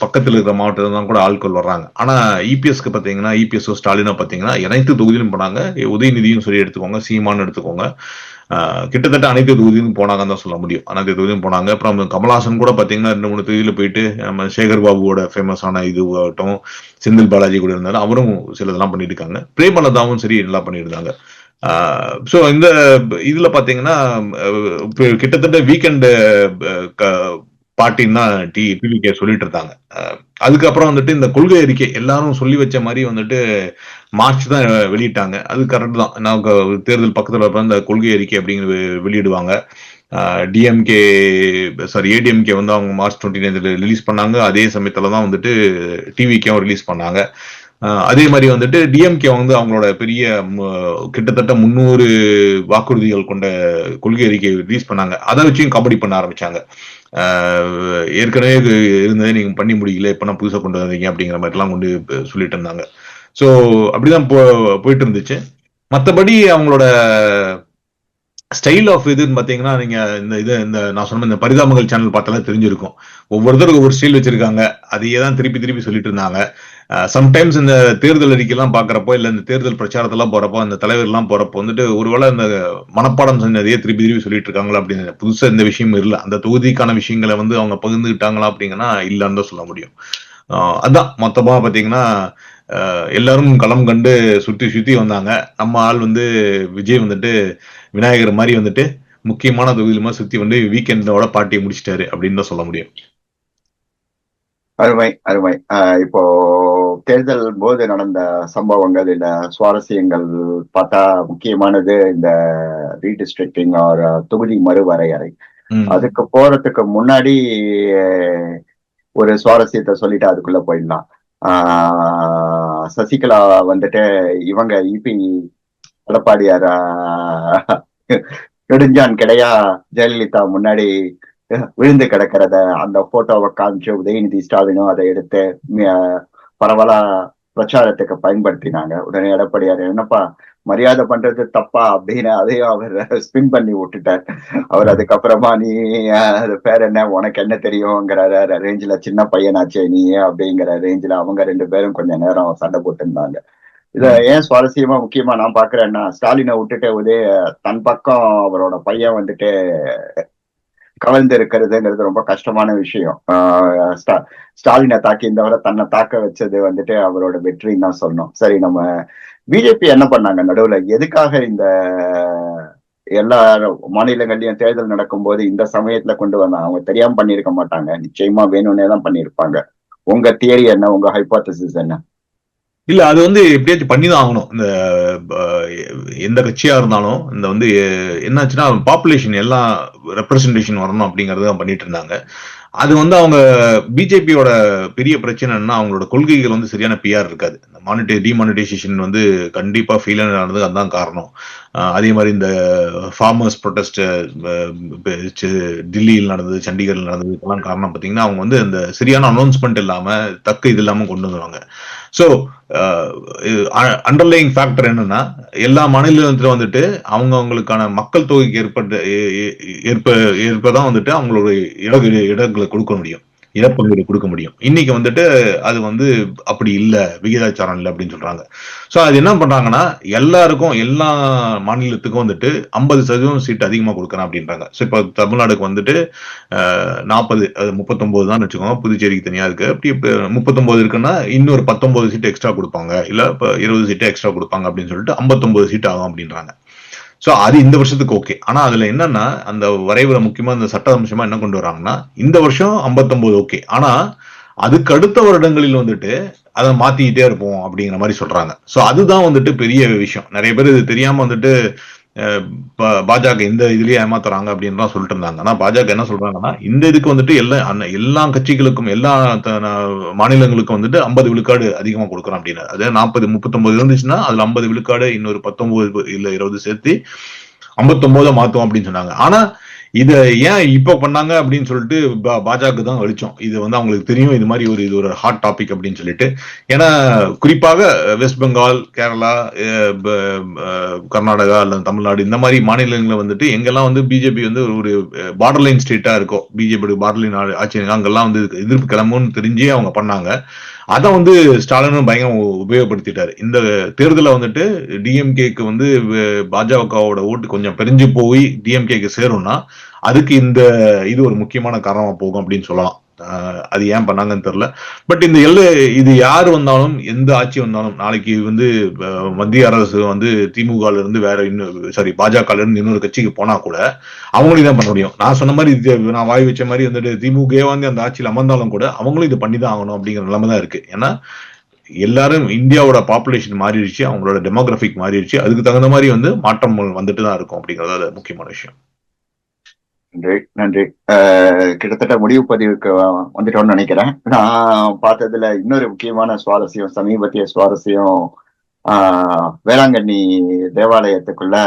Speaker 2: பக்கத்தில் இருக்கிற மாவட்டத்தில் தான் கூட ஆட்கள் வர்றாங்க. ஆனா இபிஎஸ்க்கு பாத்தீங்கன்னா, இபிஎஸ் ஸ்டாலினா பாத்தீங்கன்னா அனைத்து தொகுதியிலும் போனாங்க. உதயநிதியும் சொல்லி எடுத்துக்கோங்க, சீமான்னு எடுத்துக்கோங்க, கிட்டத்தட்ட அனைத்து தொகுதியிலும் போனாங்கன்னு தான் சொல்ல முடியும். அனைத்து தொகுதியும் போனாங்க. அப்புறம் கமல்ஹாசன் கூட பாத்தீங்கன்னா 2-3 தொகுதியில போயிட்டு நம்ம சேகர் பாபுவோட ஃபேமஸான இதுவாகட்டும், செந்தில் பாலாஜி கூட இருந்தாலும் அவரும் சில இதெல்லாம் பண்ணிட்டு இருக்காங்க. பிரேமலதாவும் சரி நல்லா பண்ணிட்டு இருந்தாங்க. ஸோ இந்த இதுல பாத்தீங்கன்னா கிட்டத்தட்ட வீக்கெண்ட் பார்ட்டின்னு தான் டிவிகே சொல்லிட்டு இருந்தாங்க. அதுக்கப்புறம் வந்துட்டு இந்த கொள்கை அறிக்கை எல்லாரும் சொல்லி வச்ச மாதிரி வந்துட்டு மார்ச் தான் வெளியிட்டாங்க. அது கரெக்ட் தான். நான் தேர்தல் பக்கத்துல இந்த கொள்கை அறிக்கை அப்படிங்கிற வெளியிடுவாங்க. டிஎம்கே சாரி ஏடிஎம்கே வந்து அவங்க மார்ச் 29 ரிலீஸ் பண்ணாங்க. அதே சமயத்துல தான் வந்துட்டு டிவிகேவும் ரிலீஸ் பண்ணாங்க. அதே மாதிரி வந்துட்டு டிஎம்கே வந்து அவங்களோட பெரிய கிட்டத்தட்ட 300 வாக்குறுதிகள் கொண்ட கொள்கை அறிக்கை ரிலீஸ் பண்ணாங்க. அதை வச்சும் காமெடி பண்ண ஆரம்பிச்சாங்க. ஏற்கனவே இருந்ததே நீங்க பண்ணி முடியல, இப்ப நான் புதுசா கொண்டு வந்தீங்க அப்படிங்கிற மாதிரி எல்லாம் கொண்டு சொல்லிட்டு இருந்தாங்க. சோ அப்படிதான் போயிட்டு இருந்துச்சு. மற்றபடி அவங்களோட ஸ்டைல் ஆஃப் இதுன்னு பாத்தீங்கன்னா நீங்க இந்த நான் சொன்ன இந்த பரிதாபங்கள் சேனல் பார்த்தாலே தெரிஞ்சிருக்கும். ஒவ்வொருத்தருக்கு ஒவ்வொரு ஸ்டைல் வச்சிருக்காங்க. அதையே தான் திருப்பி திருப்பி சொல்லிட்டு இருந்தாங்க. சம்டைம்ஸ் இந்த தேர்தல் அறிக்கைலாம் பாக்குறப்போ இல்ல இந்த தேர்தல் பிரச்சாரத்தெல்லாம் போறப்போ அந்த தலைவர் எல்லாம் போறப்போ வந்துட்டு ஒருவேளை இந்த மனப்பாடம் சொன்னதையே திருப்பி திருப்பி சொல்லிட்டு இருக்காங்களா அப்படின்னு புதுசா இந்த விஷயம் இல்ல. அந்த தொகுதிக்கான விஷயங்களை வந்து அவங்க பகிர்ந்துக்கிட்டாங்களா அப்படிங்கன்னா இல்லன்னு தான் சொல்ல முடியும். அதான் மொத்தமா பாத்தீங்கன்னா எல்லாரும் களம் கண்டு சுத்தி சுத்தி வந்தாங்க. நம்ம ஆள் வந்து விஜய் வந்துட்டு விநாயகர் மாதிரி வந்துட்டு முக்கியமான தொகுதியிலுமா சுத்தி வந்து வீக்கெண்டோட பார்ட்டியை முடிச்சிட்டாரு அப்படின்னு தான் சொல்ல முடியும்.
Speaker 1: அருமை அருமை. இப்போ தேர்தல் போது நடந்த சம்பவங்கள் இல்ல சுவாரஸ்யங்கள் பார்த்தா முக்கியமானது இந்த ரீடிஸ்ட்ரிக்டிங் ஒரு தொகுதி மறுவரையறை. அதுக்கு போறதுக்கு முன்னாடி ஒரு சுவாரஸ்யத்தை சொல்லிட்டு அதுக்குள்ள போயிடலாம். சசிகலா வந்துட்டு இவங்க இபி எடப்பாடியார் நெடுஞ்சான் கிடையா ஜெயலலிதா முன்னாடி விழுந்து கிடக்கிறத அந்த போட்டோவை காமிச்சு உதயநிதி ஸ்டாலினும் அதை எடுத்து பரவலா பிரச்சாரத்துக்கு பயன்படுத்தினாங்க. உடனே எடப்பாடியார் என்னப்பா மரியாதை பண்றது தப்பா அப்படின்னு அதையும் அவர் ஸ்பின் பண்ணி விட்டுட்டார். அவர் அதுக்கப்புறமா நீ அது பேர் என்ன உனக்கு என்ன தெரியுங்கிற ரேஞ்சில சின்ன பையனாச்சே நீ அப்படிங்கிற ரேஞ்சில அவங்க 2 பேரும் கொஞ்ச நேரம் சண்டை போட்டுருந்தாங்க. இத ஏன் சுவாரஸ்யமா முக்கியமா நான் பாக்குறேன்னா ஸ்டாலினை விட்டுட்டு தன் பக்கம் அவரோட பையன் வந்துட்டு கவர்ந்து இருக்கிறதுங்கிறது ரொம்ப கஷ்டமான விஷயம். ஸ்டாலினை தாக்கி இருந்தவரை தன்னை தாக்க வச்சது வந்துட்டு அவரோட வெற்றின்னு தான் சொல்லணும். சரி, நம்ம பிஜேபி என்ன பண்ணாங்க நடுவுல? எதுக்காக இந்த எல்லா மாநிலங்கள்லயும் தேர்தல் நடக்கும்போது இந்த சமயத்துல கொண்டு வந்தாங்க? அவங்க தெரியாம பண்ணிருக்க மாட்டாங்க, நிச்சயமா வேணும்னே தான் பண்ணிருப்பாங்க. உங்க தியரி என்ன? உங்க ஹைபோதசிஸ் என்ன?
Speaker 2: இல்ல அது வந்து எப்படியாச்சும் பண்ணிதான் ஆகணும். இந்த எந்த கட்சியா இருந்தாலும் இந்த வந்து என்னாச்சுன்னா பாப்புலேஷன் எல்லாம் ரெப்ரசன்டேஷன் வரணும் அப்படிங்கறத பண்ணிட்டு இருந்தாங்க. அது வந்து அவங்க பிஜேபியோட பெரிய பிரச்சனைன்னா அவங்களோட கொள்கைகள் வந்து சரியான பிஆர் இருக்காது. டிமானிட்டைசேஷன் வந்து கண்டிப்பா ஃபெயிலியர் ஆனது அதுதான் காரணம். அதே மாதிரி இந்த ஃபார்மர்ஸ் ப்ரொடெஸ்ட் டெல்லியில் நடந்தது, சண்டிகரில் நடந்தது, இதெல்லாம் காரணம் பார்த்தீங்கன்னா அவங்க வந்து இந்த சரியான அனௌன்ஸ்மெண்ட் இல்லாம இது இல்லாம கொண்டு வந்துருவாங்க. ஸோ அண்டர்லைங் ஃபேக்டர் என்னன்னா எல்லா மாநிலத்திலும் வந்துட்டு அவங்களுக்கான மக்கள் தொகைக்கு ஏற்பதான் வந்துட்டு அவங்களோட இடங்களை கொடுக்க முடியும், இழப்பீடு கொடுக்க முடியும். இன்னைக்கு வந்துட்டு அது வந்து அப்படி இல்ல, விகிதாச்சாரம் இல்லை அப்படின்னு சொல்றாங்க. சோ அது என்ன பண்றாங்கன்னா எல்லாருக்கும் எல்லா மாநிலத்துக்கும் வந்துட்டு 50% சீட் அதிகமா கொடுக்கறேன் அப்படின்றாங்க. சோ இப்ப தமிழ்நாடுக்கு வந்துட்டு 40 39 தான் வச்சுக்கோங்க, புதுச்சேரிக்கு தனியா இருக்கு. அப்படி 39 இருக்குன்னா இன்னொரு 19 சீட் எக்ஸ்ட்ரா கொடுப்பாங்க, இல்ல இப்ப 20 சீட் எக்ஸ்ட்ரா கொடுப்பாங்க அப்படின்னு சொல்லிட்டு 59 சீட் ஆகும் அப்படின்றாங்க. சோ அது இந்த வருஷத்துக்கு ஓகே. ஆனா அதுல என்னன்னா அந்த வரைவுல முக்கியமா இந்த சட்ட அம்சமா என்ன கொண்டு வராங்கன்னா இந்த வருஷம் 59 ஓகே, ஆனா அதுக்கு அடுத்த வருடங்களில் வந்துட்டு அதை மாத்திக்கிட்டே இருப்போம் அப்படிங்கிற மாதிரி சொல்றாங்க. சோ அதுதான் வந்துட்டு பெரிய விஷயம். நிறைய பேர் இது தெரியாம வந்துட்டு பாஜக இந்த இதுலயே ஏமாத்துறாங்க அப்படின்னு சொல்லிட்டு இருந்தாங்க. ஆனா பாஜக என்ன சொல்றாங்கன்னா இந்த இதுக்கு வந்துட்டு எல்லா கட்சிகளுக்கும் எல்லா மாநிலங்களுக்கும் வந்துட்டு 50 விழுக்காடு அதிகமா கொடுக்குறோம் அப்படின்னு. அதே 39 இருந்துச்சுன்னா அதுல 50 விழுக்காடு இன்னொரு 19 இல்ல 20 சேர்த்து 59 மாத்துவோம் அப்படின்னு சொன்னாங்க. ஆனா இத ஏன் இப்ப பண்ணாங்க அப்படின்னு சொல்லிட்டு பாஜக தான் வெளிச்சம். இது வந்து அவங்களுக்கு தெரியும் இது மாதிரி இது ஒரு ஹாட் டாபிக் அப்படின்னு சொல்லிட்டு. ஏன்னா குறிப்பாக வெஸ்ட் பெங்கால், கேரளா, கர்நாடகா அல்லது தமிழ்நாடு இந்த மாதிரி மாநிலங்களை வந்துட்டு எங்கெல்லாம் வந்து பிஜேபி வந்து ஒரு பார்டர் லைன் ஸ்டேட்டா இருக்கும், பிஜேபி பார்டர் லைன் ஆட்சி அங்கெல்லாம் வந்து எதிர்ப்பு கிளம்புன்னு தெரிஞ்சே அவங்க பண்ணாங்க. அதை வந்து ஸ்டாலினும் பயங்கரம் உபயோகப்படுத்திட்டாரு. இந்த தேர்தலை வந்துட்டு டிஎம்கேக்கு வந்து பாஜகவோட ஓட்டு கொஞ்சம் பிரிஞ்சு போய் டிஎம்கேக்கு சேரும்னா அதுக்கு இது ஒரு முக்கியமான காரணமா போகும் அப்படின்னு சொல்லலாம். அது ஏன் பண்ணாங்கன்னு தெரியல. பட் இந்த இது யாரு வந்தாலும், எந்த ஆட்சி வந்தாலும், நாளைக்கு வந்து மத்திய அரசு வந்து திமுகல இருந்து வேற பாஜகல இருந்து இன்னொரு கட்சிக்கு போனா கூட அவங்களும் இதான் பண்ண முடியும். நான் சொன்ன மாதிரி நான் வாய் வச்ச மாதிரி வந்துட்டு திமுக வந்து அந்த ஆட்சியில் அமர்ந்தாலும் கூட அவங்களும் இது பண்ணி தான் ஆகணும் அப்படிங்கிற நிலைமை தான் இருக்கு. ஏன்னா எல்லாரும் இந்தியாவோட பாப்புலேஷன் மாறிடுச்சு, அவங்களோட டெமோகிராபிக் மாறிடுச்சு. அதுக்கு தகுந்த மாதிரி வந்து மாற்றம் வந்துட்டு தான் இருக்கும் அப்படிங்கறது முக்கியமான விஷயம்.
Speaker 1: நன்றி நன்றி. கிட்டத்தட்ட முடிவு பதிவுக்கு வந்துட்டோம்னு நினைக்கிறேன். நான் பார்த்ததுல இன்னொரு முக்கியமான சுவாரஸ்யம், சமீபத்திய சுவாரஸ்யம், வேளாங்கண்ணி தேவாலயத்துக்குள்ள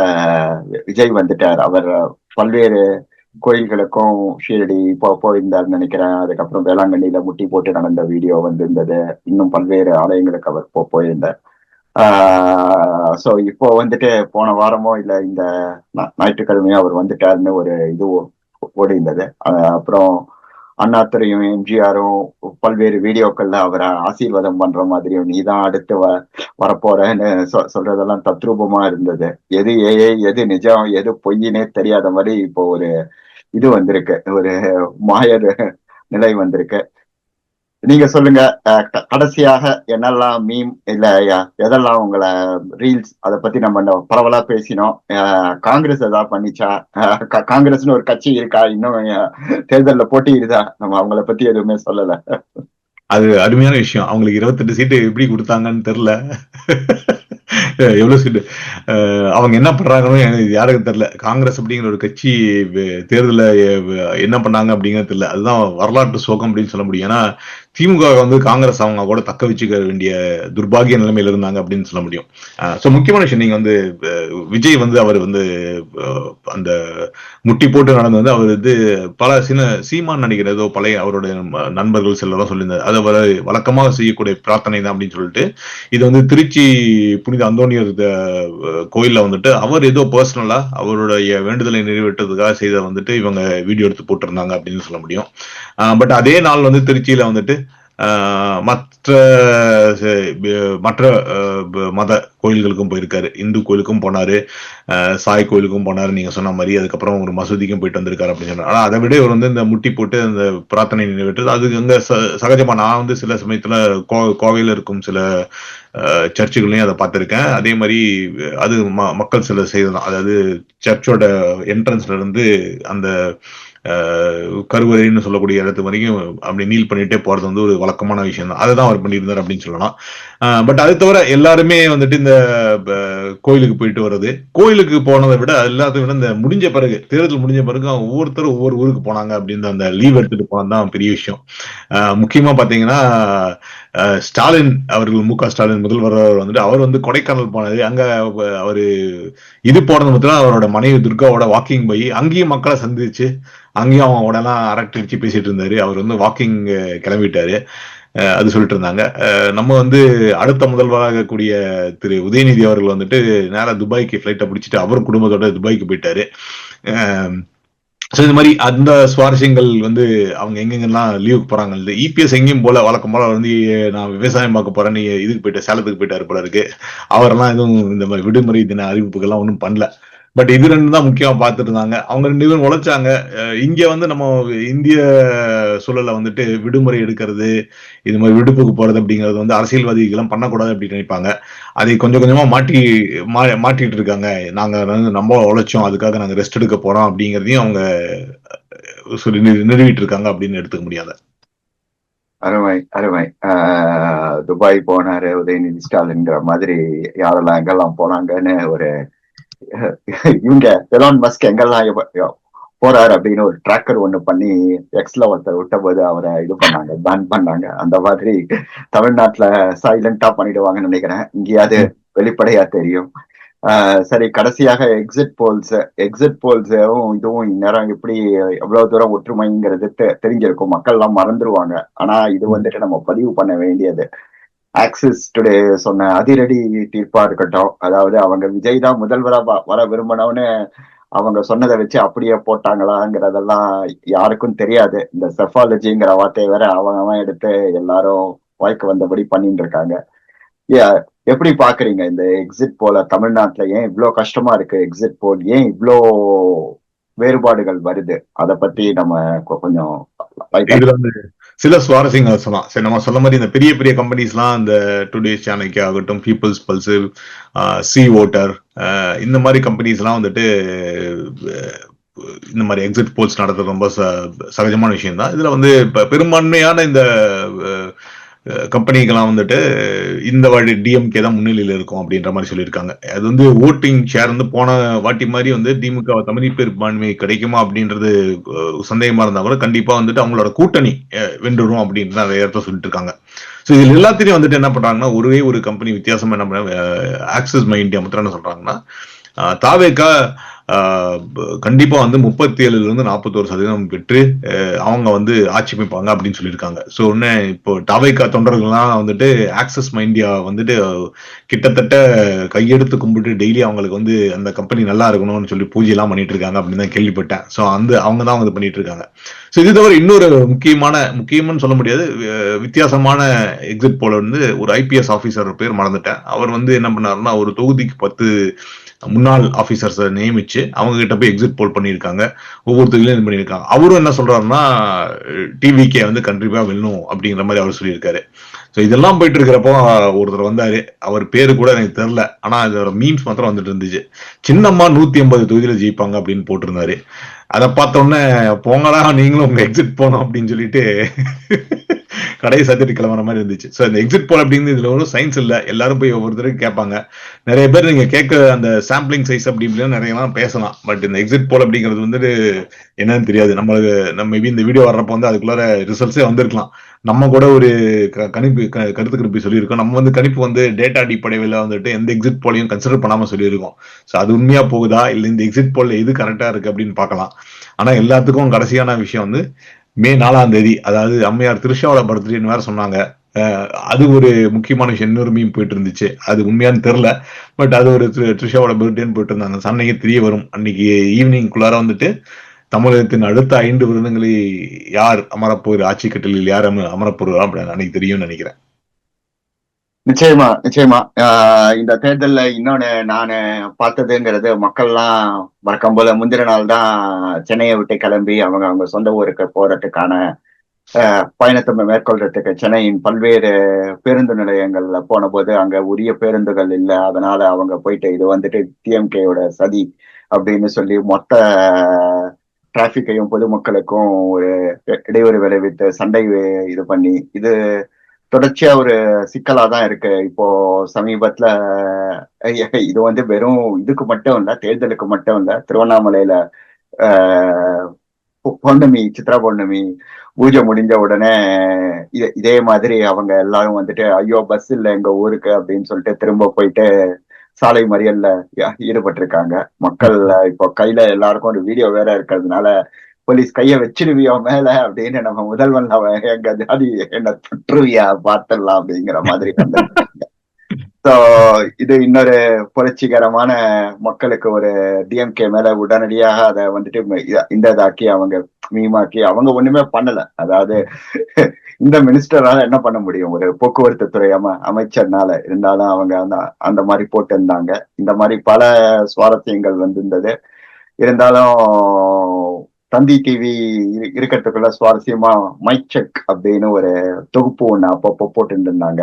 Speaker 1: விஜய் வந்துட்டார். அவர் பல்வேறு கோயில்களுக்கும் ஷீரடி போயிருந்தார் நினைக்கிறேன். அதுக்கப்புறம் வேளாங்கண்ணியில முட்டி போட்டு நடந்த வீடியோ வந்திருந்தது. இன்னும் பல்வேறு ஆலயங்களுக்கு அவர் போயிருந்தார். சோ இப்போ வந்துட்டு போன வாரமோ இல்ல இந்த ஞாயிற்றுக்கிழமையோ அவர் வந்துட்டாருன்னு ஒரு இது ஓடிந்தது. அப்புறம் அண்ணாத்துறையும் எம்ஜிஆரும் பல்வேறு வீடியோக்கள்ல அவரை ஆசீர்வாதம் பண்ற மாதிரியும் நீதான் அடுத்து வரப்போறேன்னு சொல்றதெல்லாம் தத்ரூபமா இருந்தது. எது எது நிஜம் எது பொய்யினே தெரியாத மாதிரி இப்போ ஒரு இது வந்திருக்கு, ஒரு மாய நிலை வந்திருக்கு. நீங்க சொல்லுங்க, கடைசியாக என்னெல்லாம் மீம் இல்ல எதெல்லாம் உங்களை ரீல்ஸ் அதை பத்தி நம்ம பரவலா பேசினோம். காங்கிரஸ் ஏதாவது பண்ணிச்சா? காங்கிரஸ்னு ஒரு கட்சி இருக்கா? இன்னும் தேர்தல்ல போட்டியிடுதா? நம்ம அவங்கள பத்தி எதுவுமே சொல்லல.
Speaker 2: அது அருமையான விஷயம். அவங்களுக்கு 28 சீட்டு எப்படி கொடுத்தாங்கன்னு தெரியல. எவ்வளவு சீட்டு அவங்க என்ன பண்றாங்கன்னு யாருக்கும் தெரியல. காங்கிரஸ் அப்படிங்கிற ஒரு கட்சி தேர்தல என்ன பண்ணாங்க அப்படிங்கிறது தெரியல. அதுதான் வரலாற்று சோகம் அப்படின்னு சொல்ல முடியும். ஏன்னா திமுக வந்து காங்கிரஸ் அவங்க கூட தக்க வச்சுக்க வேண்டிய துர்பாகிய நிலைமையில இருந்தாங்க அப்படின்னு சொல்ல முடியும். சோ முக்கியமான விஷயம், நீங்க வந்து விஜய் வந்து அவர் வந்து அந்த முட்டி போட்டு நடந்து வந்து அவர் வந்து பல சீமான் நடிகர் ஏதோ பழைய அவருடைய நண்பர்கள் சிலதான் சொல்லியிருந்தார். அது அவர் வழக்கமாக செய்யக்கூடிய பிரார்த்தனை தான் அப்படின்னு சொல்லிட்டு இது வந்து திருச்சி புனித அந்தோனியர் கோயில்ல வந்துட்டு அவர் ஏதோ பர்சனலா அவருடைய வேண்டுதலை நிறைவேற்றதுக்காக செய்த வந்துட்டு இவங்க வீடியோ எடுத்து போட்டிருந்தாங்க அப்படின்னு சொல்ல முடியும். பட் அதே நாள் வந்து திருச்சியில வந்துட்டு மற்ற மத கோயில்களுக்கும் போயிருக்காரு. இந்து கோயிலுக்கும் போனாரு, சாய் கோயிலுக்கும் போனாரு நீங்க சொன்ன மாதிரி. அதுக்கப்புறம் ஒரு மசூதிக்கும் போயிட்டு வந்திருக்காரு அப்படின்னு சொன்னார். ஆனா அதை விட இவர் வந்து இந்த முட்டி போட்டு அந்த பிரார்த்தனை நிறைவேற்றது அதுக்கு அங்க சகஜமா நான் வந்து சில சமயத்துல கோவையில இருக்கும் சில சர்ச்சுகளையும் அதை பார்த்திருக்கேன். அதே மாதிரி அது மக்கள் சில செய்யலாம். அதாவது சர்ச்சோட என்ட்ரன்ஸ்ல இருந்து அந்த கருவறைன்னு சொல்லக்கூடிய இடத்து வரைக்கும் அப்படி நீல் பண்ணிட்டே போறது வந்து ஒரு வழக்கமான விஷயம் தான். அதுதான் அவர் பண்ணியிருந்தார் அப்படின்னு சொல்லலாம். பட் அது தவிர எல்லாருமே வந்துட்டு இந்த கோயிலுக்கு போயிட்டு வர்றது, கோயிலுக்கு போனதை விட எல்லாத்தையும் விட இந்த முடிஞ்ச பிறகு தேர்தல் முடிஞ்ச பிறகு ஒவ்வொருத்தரும் ஒவ்வொரு ஊருக்கு போனாங்க அப்படின்னு அந்த லீவ் எடுத்துட்டு போனதுதான் பெரிய விஷயம். முக்கியமா பாத்தீங்கன்னா ஸ்டாலின் அவர்கள், மு க ஸ்டாலின் முதல்வர் வந்துட்டு அவர் வந்து கொடைக்கானல் போனது. அங்க அவரு இது போனது மட்டும் அவரோட மனைவி துர்காவோட வாக்கிங் போய் அங்கேயும் மக்களை சந்திச்சு அங்கேயும் அவங்களோட எல்லாம் அரட்டடிச்சு பேசிட்டு இருந்தாரு. அவர் வந்து வாக்கிங் கிளம்பிட்டாரு. அது சொல்லிட்டு இருந்தாங்க. நம்ம வந்து அடுத்த முதல்வராக கூடிய திரு உதயநிதி அவர்கள் வந்துட்டு நேரா துபாய்க்கு பிளைட்டை பிடிச்சிட்டு அவர் குடும்பத்தோட துபாய்க்கு போயிட்டாரு. இந்த மாதிரி அந்த சுவாரஸ்யங்கள் வந்து அவங்க எங்கெங்கெல்லாம் லீவுக்கு போறாங்க. இபிஎஸ் எங்கேயும் போல வழக்கம் போல வந்து நான் விவசாயம் பார்க்க போறேன் நீ இதுக்கு போயிட்டு சேலத்துக்கு போயிட்டாரு போல இருக்கு. அவரெல்லாம் எதுவும் இந்த மாதிரி விடுமுறை தின அறிவிப்புகள்லாம் ஒன்றும் பண்ணல. பட் இது ரெண்டு தான் முக்கியமா பார்த்துட்டு இருந்தாங்க. அவங்க 2 பேரும் உழைச்சாங்க. இங்க வந்து நம்ம இந்திய சூழல்ல வந்துட்டு விடுமுறை எடுக்கிறது, இது மாதிரி விடுப்புக்கு போறது அப்படிங்கிறது வந்து அரசியல்வாதிகள் பண்ணக்கூடாது அப்படின்னு நினைப்பாங்க. அதை கொஞ்சம் கொஞ்சமா மாட்டிட்டு இருக்காங்க. நாங்க வந்து நம்ம உழைச்சோம், அதுக்காக நாங்க ரெஸ்ட் எடுக்க போறோம் அப்படிங்கிறதையும் அவங்க சொல்லி நிறுவிட்டு இருக்காங்க அப்படின்னு எடுத்துக்க முடியாது.
Speaker 1: அருமை அருமை. துபாய் போனாரு உதயநிதி ஸ்டாலின்ங்கிற மாதிரி யாரெல்லாம் எங்கெல்லாம் போனாங்கன்னு ஒரு இவங்க எலான் மஸ்க் எங்கெல்லாம் போறாரு அப்படின்னு ஒரு ட்ராக்கர் ஒண்ணு பண்ணி எக்ஸ்ல ஒருத்தர் விட்ட போது அவரை இது பண்ணாங்க, பேன் பண்ணாங்க. அந்த மாதிரி தமிழ்நாட்டுல சைலண்டா பண்ணிடுவாங்கன்னு நினைக்கிறேன். இங்கேயாவது வெளிப்படையா தெரியும். சரி, கடைசியாக எக்ஸிட் போல்ஸும் இதுவும் இந்நேரம் எப்படி எவ்வளவு தூரம் ஒற்றுமைங்கிறது தெரிஞ்சிருக்கும், மக்கள் எல்லாம் மறந்துருவாங்க. ஆனா இது வந்துட்டு நம்ம பதிவு பண்ண வேண்டியது. ஆக்சிஸ் டுடே சொன்ன அதிரடி தீர்ப்பா இருக்கட்டும், அதாவது அவங்க விஜய் தான் முதல்வரா வர விரும்பினோன்னு அவங்க சொன்னதை வச்சு அப்படியே போட்டாங்களாங்கிறதெல்லாம் யாருக்கும் தெரியாது. இந்த செஃபாலஜிங்கிற வார்த்தையை வேற அவன் எடுத்து எல்லாரும் வாய்க்கு வந்தபடி பண்ணிட்டு இருக்காங்க. எப்படி பாக்குறீங்க இந்த எக்ஸிட் போல தமிழ்நாட்டுல ஏன் இவ்வளவு கஷ்டமா இருக்கு? எக்ஸிட் போல் ஏன் இவ்வளோ வேறுபாடுகள் வருது? அத பத்தி நம்ம கொஞ்சம்
Speaker 2: சில சுவாரஸ்யங்கள் சொல்லலாம். சரி, நம்ம சொல்ல மாதிரி இந்த பெரிய பெரிய கம்பெனிஸ்லாம் இந்த டுடேஸ் சாணக்யா ஆகட்டும், பீப்புள்ஸ் பல்ஸ், சி ஓட்டர், இந்த மாதிரி கம்பெனிஸ்லாம் வந்துட்டு இந்த மாதிரி எக்ஸிட் போல்ஸ் நடத்துறது ரொம்ப சகஜமான விஷயம் தான். இதுல வந்து பெரும்பான்மையான இந்த கம்பெனிக்கெல்லாம் வந்துட்டு இந்த வாட்டி டிஎம்கே தான் முன்னிலையில் இருக்கும் அப்படின்ற மாதிரி சொல்லியிருக்காங்க. அது வந்து ஓட்டிங் ஷேர் வந்து போன வாட்டி மாதிரி வந்து திமுக தமிழ் பெரும்பான்மை கிடைக்குமா அப்படின்றது சந்தேகமா இருந்தா கூட கண்டிப்பா வந்துட்டு அவங்களோட கூட்டணி வென்றுடும் அப்படின்னு நிறைய இடத்த சொல்லிட்டு இருக்காங்க. ஸோ இதுல எல்லாத்திலையும் வந்துட்டு என்ன பண்றாங்கன்னா, ஒரே ஒரு கம்பெனி வித்தியாசமா என்ன பண்ண, ஆக்சிஸ் மை இந்தியா மட்டும் என்ன சொல்றாங்கன்னா, தாவேகா கண்டிப்பா வந்து 37% 41% பெற்று அவங்க வந்து ஆட்சி அமைப்பாங்க அப்படின்னு சொல்லியிருக்காங்க. ஸோ உடனே இப்போ தாவேகா தொண்டர்கள்லாம் வந்துட்டு ஆக்சிஸ் மை இந்தியா வந்துட்டு கிட்டத்தட்ட கையெடுத்து கும்பிட்டு டெய்லி அவங்களுக்கு வந்து அந்த கம்பெனி நல்லா இருக்கணும்னு சொல்லி பூஜை எல்லாம் பண்ணிட்டு இருக்காங்க அப்படின்னு தான் கேள்விப்பட்டேன். ஸோ அவங்க தான் வந்து பண்ணிட்டு இருக்காங்க. ஸோ இது தவிர இன்னொரு முக்கியம்னு சொல்ல முடியாது, வித்தியாசமான எக்ஸிட் போல வந்து ஒரு ஐபிஎஸ் ஆபீசர் பேர் மறந்துட்டேன். அவர் வந்து என்ன பண்ணாருன்னா, ஒரு தொகுதிக்கு 10 முன்னாள் ஆபீசர்ஸை நியமிச்சு அவங்க கிட்ட போய் எக்ஸிட் போல் பண்ணியிருக்காங்க. ஒவ்வொரு தொகுதியிலும் பண்ணியிருக்காங்க. அவரும் என்ன சொல்றாருன்னா, டிவிகே வந்து கண்டிப்பா வெல்லும் அப்படிங்கிற மாதிரி அவர் சொல்லியிருக்காரு. ஸோ இதெல்லாம் போயிட்டு இருக்கிறப்போ ஒருத்தர் வந்தாரு, அவர் பேரு கூட எனக்கு தெரியல, ஆனா அதோட மீம்ஸ் மாத்திரம் வந்துட்டு இருந்துச்சு. சின்னம்மா 150 தொகுதியில ஜெயிப்பாங்க அப்படின்னு போட்டிருந்தாரு. அதை பார்த்த உடனே போங்கடா நீங்களும் உங்க எக்ஸிட் போனோம் அப்படின்னு சொல்லிட்டு கடையை சாத்திட்டு கிளம்புற மாதிரி இருந்துச்சு. ஸோ இந்த எக்ஸிட் போல் அப்படிங்கிறது இதுல ஒரு சயின்ஸ் இல்லை. எல்லாரும் போய் ஒவ்வொருத்தருக்கு கேட்பாங்க. நிறைய பேர் நீங்க கேட்க அந்த சாம்பிளிங் சைஸ் அப்படி இப்படின்னு நிறைய பேசலாம். பட் இந்த எக்ஸிட் போல் அப்படிங்கிறது வந்துட்டு என்னன்னு தெரியாது. நம்மளுக்கு மேபி இந்த வீடியோ வர்றப்போ வந்து அதுக்குள்ளார ரிசல்ட்ஸே வந்திருக்கலாம். நம்ம கூட ஒரு கருத்து கணிப்பு சொல்லியிருக்கோம். நம்ம வந்து கணிப்பு வந்து டேட்டா அடிப்படையில் வந்துட்டு எந்த எக்ஸிட் போலையும் கன்சிடர் பண்ணாம சொல்லியிருக்கோம். ஸோ அது உண்மையா போகுதா இல்லை இந்த எக்ஸிட் போல் எது கரெக்டா இருக்கு அப்படின்னு பார்க்கலாம். ஆனா எல்லாத்துக்கும் கடைசியான விஷயம் வந்து மே 4ஆம் தேதி, அதாவது அம்மையார் திருஷாவோட பர்த்டேன்னு வேற சொன்னாங்க. அது ஒரு முக்கியமான விஷயம். இன்னொரு மீம் போயிட்டு இருந்துச்சு, அது உண்மையான்னு தெரியல. பட் அது ஒரு த்ரிஷாவோட பர்த்டேன்னு போயிட்டு இருந்தாங்க. அன்னைக்கு தெரிய வரும். அன்னைக்கு ஈவினிங்குள்ளார வந்துட்டு தமிழகத்தின் அடுத்த 5 விருதுகளை யார் அமரப்போர், ஆட்சி கட்டளில் யார் அமரப்போறா அப்படின்னு அன்னைக்கு தெரியும்னு நினைக்கிறேன்.
Speaker 1: நிச்சயமா இந்த தேர்தல்ல இன்னொன்னு நானு பார்த்ததுங்கிறது, மக்கள்லாம் வழக்கம் போல முந்தின நாள் தான் சென்னையை விட்டு கிளம்பி அவங்க சொந்த ஊருக்கு போறதுக்கான பயணத்தை மேற்கொள்றதுக்கு சென்னையின் பல்வேறு பேருந்து நிலையங்கள்ல போன போது அங்க உரிய பேருந்துகள் இல்லை. அதனால அவங்க போயிட்டு இது வந்துட்டு டிஎம்கேயோட சதி அப்படின்னு சொல்லி மொத்த டிராபிக்கையும் பொதுமக்களுக்கும் ஒரு இடையூறு விளைவித்து சண்டை இது பண்ணி, இது தொடர்ச்சியா ஒரு சிக்கலாதான் இருக்கு. இப்போ சமீபத்துல இது வந்து வெறும் இதுக்கு மட்டும் இல்ல, தேர்தலுக்கு மட்டும் இல்ல, திருவண்ணாமலையில பௌர்ணமி, சித்ரா பௌர்ணமி பூஜை முடிஞ்ச உடனே இதே மாதிரி அவங்க எல்லாரும் வந்துட்டு ஐயோ பஸ் இல்லை எங்க ஊருக்கு அப்படின்னு சொல்லிட்டு திரும்ப போயிட்டு சாலை மறியல்ல ஈடுபட்டிருக்காங்க. மக்கள் இப்போ கையில எல்லாருக்கும் ஒரு வீடியோ வேற இருக்கிறதுனால போலீஸ் கைய வச்சிருவியோ மேல அப்படின்னு, நம்ம முதல்வன் எங்க ஜாதி என்ன தொற்றுவியா பார்த்துடலாம் அப்படிங்கிற மாதிரி வந்திருக்காங்க. ஸோ இது இன்னொரு புரட்சிகரமான மக்களுக்கு ஒரு டிஎம்கே மேல உடனடியாக அதை வந்துட்டு இந்த இதாக்கி அவங்க மீமாக்கி அவங்க ஒண்ணுமே பண்ணல. அதாவது இந்த மினிஸ்டரால என்ன பண்ண முடியும், ஒரு போக்குவரத்து துறை அமைச்சர்னால. இருந்தாலும் அவங்க அந்த மாதிரி போட்டு இருந்தாங்க. இந்த மாதிரி பல சுவாரஸ்யங்கள் வந்திருந்தது. இருந்தாலும் தந்தி டிவி இருக்கிறதுக்குள்ள சுவாரஸ்யமா மைக் செக் அப்படின்னு ஒரு தொகுப்பு ஒண்ணு அப்பப்போ போட்டு இருந்தாங்க.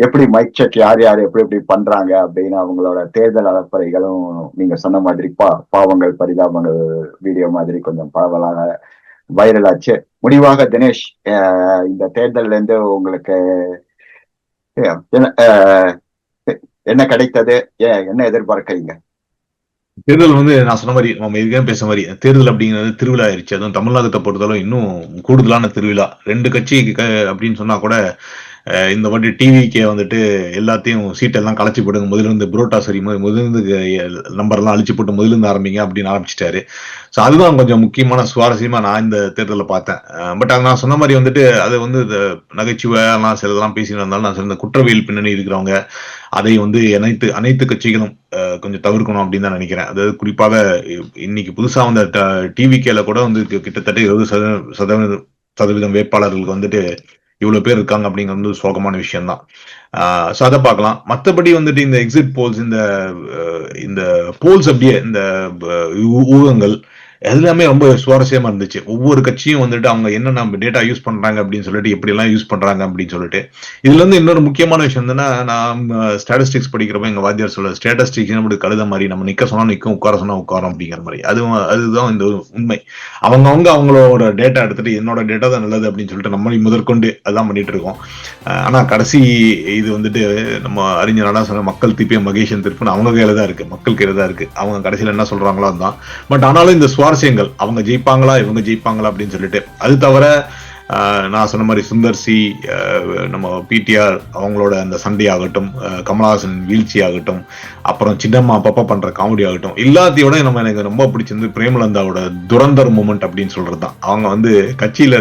Speaker 1: எப்படி மைக் செக் யார் யார் எப்படி எப்படி பண்றாங்க அப்படின்னு அவங்களோட தேர்தல் அலப்பறைகளும் நீங்க சொன்ன மாதிரி பாவங்கள் பரிதாபங்கள் வீடியோ மாதிரி கொஞ்சம் பரவலாக வைரல் ஆச்சு. முடிவாக தினேஷ், இந்த தேர்தல்ல இருந்து உங்களுக்கு என்ன கிடைத்தது, என்ன எதிர்பார்க்கறீங்க?
Speaker 2: தேர்தல் வந்து நான் சொன்ன மாதிரி நம்ம இதுக்கே பேச மாதிரி தேர்தல் அப்படிங்கிறது திருவிழா ஆயிடுச்சு. அதுவும் தமிழ்நாட்டை பொறுத்தளவு இன்னும் கூடுதலான திருவிழா. 2 கட்சி அப்படின்னு சொன்னா கூட இந்த வாட்டி டிவிக்கே வந்துட்டு எல்லாத்தையும் சீட்டெல்லாம் கலைச்சி போடுங்க, முதலிருந்து புரோட்டா சரி முதலிருந்து நம்பர்லாம் அழிச்சு போட்டு முதலிருந்து ஆரம்பிங்க அப்படின்னு ஆரம்பிச்சிட்டாரு. ஸோ அதுதான் கொஞ்சம் முக்கியமான சுவாரஸ்யமா நான் இந்த தேர்தலில் பார்த்தேன். பட் அது நான் சொன்ன மாதிரி வந்துட்டு அது வந்து நகைச்சுவையெல்லாம் சிலதெல்லாம் பேசிட்டு இருந்தாலும் நான் சொன்ன குற்றவியல் பின்னணி இருக்கிறவங்க அதை வந்து அனைத்து கட்சிகளும் கொஞ்சம் தவிர்க்கணும் அப்படின்னு தான் நினைக்கிறேன். அதாவது குறிப்பாக இன்னைக்கு புதுசா வந்த டிவிகேல கூட வந்து கிட்டத்தட்ட 20% வேட்பாளர்களுக்கு வந்துட்டு இவ்வளவு பேர் இருக்காங்க அப்படிங்கிறது வந்து சோகமான விஷயம் தான். ஸோ அதை பார்க்கலாம். மற்றபடி வந்துட்டு இந்த எக்ஸிட் போல்ஸ், இந்த போல்ஸ் அப்படியே இந்த ஊகங்கள் எல்லாமே ரொம்ப சுவாரஸ்யமா இருந்துச்சு. ஒவ்வொரு கட்சியும் வந்துட்டு அவங்க என்னென்ன டேட்டா யூஸ் பண்றாங்க அப்படின்னு சொல்லிட்டு எப்படி எல்லாம் யூஸ் பண்றாங்க அப்படின்னு சொல்லிட்டு. இதுல இருந்து இன்னொரு முக்கியமான விஷயம் என்னன்னா, நான் ஸ்டாட்டிஸ்டிக்ஸ் படிக்கிறப்ப எங்க வாத்தியார் சொல்ல ஸ்டாட்டிஸ்டிக்ஸ் அப்படி கழுத மாதிரி நம்ம நிக்க சொன்னா நிக்கும், உட்கார சொன்னா உட்காரும் அப்படிங்கிற மாதிரி. அதுதான் இந்த உண்மை. அவங்க அவங்களோட டேட்டா எடுத்துட்டு என்னோட டேட்டா தான் நல்லது அப்படின்னு சொல்லிட்டு நம்மளை முதற்கொண்டு அதான் பண்ணிட்டு இருக்கோம். ஆனா கடைசி இது வந்துட்டு நம்ம அறிஞர் சொன்ன மக்கள் திருப்பியும் மகேஷன் திருப்பின்னு அவங்க கையில தான் இருக்கு, மக்கள் கையில தான் இருக்கு. அவங்க கடைசியில என்ன சொல்றாங்களோ அதுதான். பட் ஆனாலும் இந்த சுவாரஸ்யங்கள் அவங்க ஜெயிப்பாங்களா இவங்க ஜெயிப்பாங்களா அப்படின்னு சொல்லிட்டு, அது தவிர நான் சொன்ன மாதிரி சுந்தர்சி, நம்ம பிடிஆர் அவங்களோட அந்த சண்டை ஆகட்டும், கமலஹாசன் வீழ்ச்சி ஆகட்டும், அப்புறம் சின்னம்மா அப்பப்ப பண்ற காமெடி ஆகட்டும், எல்லாத்தையோட எனக்கு ரொம்ப பிடிச்சிருந்து பிரேமலந்தாவோட துரந்தர் மூமெண்ட் அப்படின்னு சொல்றதுதான். அவங்க வந்து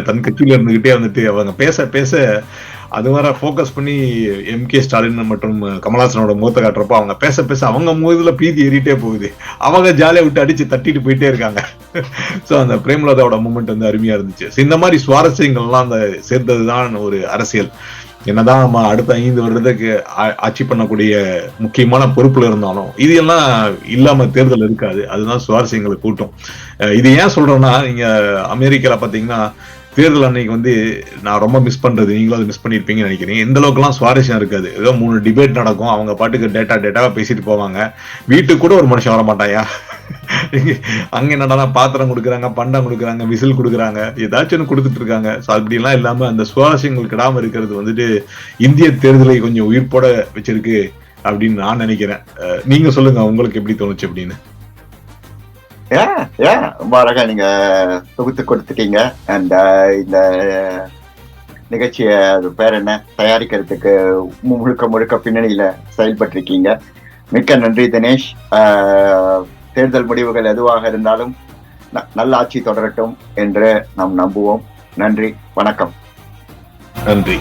Speaker 2: தன் கட்சியில இருந்துகிட்டே வந்துட்டு அவங்க பேச பேச அது வர ஃபோக்கஸ் பண்ணி எம்கே ஸ்டாலின் மற்றும் கமலஹாசனோட முகத்தை காட்டுறப்போ அவங்க பேச பேச அவங்க முகத்துல பீதி ஏறிட்டே போகுது. அவங்க ஜாலியா விட்டு அடிச்சு தட்டிட்டு போயிட்டே இருக்காங்க. ஸோ அந்த பிரேமலதாவோட மூமெண்ட் வந்து அருமையா இருந்துச்சு. இந்த மாதிரி சுவாரஸ்யங்கள்லாம் அந்த சேர்ந்ததுதான் ஒரு அரசியல். என்னதான் நம்ம அடுத்த 5 வருடத்துக்கு ஆட்சி பண்ணக்கூடிய முக்கியமான பொறுப்புல இருந்தாலும் இது எல்லாம் இல்லாம தேர்தல் இருக்காது. அதுதான் சுவாரஸ்யங்களை கூட்டும். இது ஏன் சொல்றேன்னா, நீங்க அமெரிக்கால பாத்தீங்கன்னா தேர்தல் அன்னைக்கு வந்து நான் ரொம்ப மிஸ் பண்றது, நீங்களும் அதை மிஸ் பண்ணிருப்பீங்கன்னு நினைக்கிறேன். எந்த அளவுக்கு எல்லாம் சுவாரஸ்யம் இருக்காது. ஏதோ 3 டிபேட் நடக்கும், அவங்க பாட்டுக்கு டேட்டாவா பேசிட்டு போவாங்க. வீட்டுக்கு கூட ஒரு மனுஷன் வர மாட்டாயா. அங்க என்னடா பாத்திரம் கொடுக்குறாங்க, பண்டம் கொடுக்குறாங்க, விசில் கொடுக்குறாங்க, ஏதாச்சும் ஒன்று கொடுத்துட்டு இருக்காங்க. ஸோ அப்படி எல்லாம் இல்லாம அந்த சுவாரஸ்யங்கள் கிடாம இருக்கிறது வந்துட்டு இந்திய தேர்தலை கொஞ்சம் உயிர்ப்போட வச்சிருக்கு அப்படின்னு நான் நினைக்கிறேன். நீங்க சொல்லுங்க, உங்களுக்கு எப்படி தோணுச்சு அப்படின்னு.
Speaker 1: ரொம்ப அழகா நீங்க தொகுத்து கொடுத்துட்டீங்க. அண்ட் இந்த நிகழ்ச்சிய பேர் என்ன தயாரிக்கிறதுக்கு முழுக்க பின்னணியில செயல்பட்டிருக்கீங்க. மிக்க நன்றி தினேஷ். தேர்தல் முடிவுகள் எதுவாக இருந்தாலும் நல்ல ஆட்சி தொடரட்டும் என்று நாம் நம்புவோம். நன்றி, வணக்கம்.
Speaker 2: நன்றி.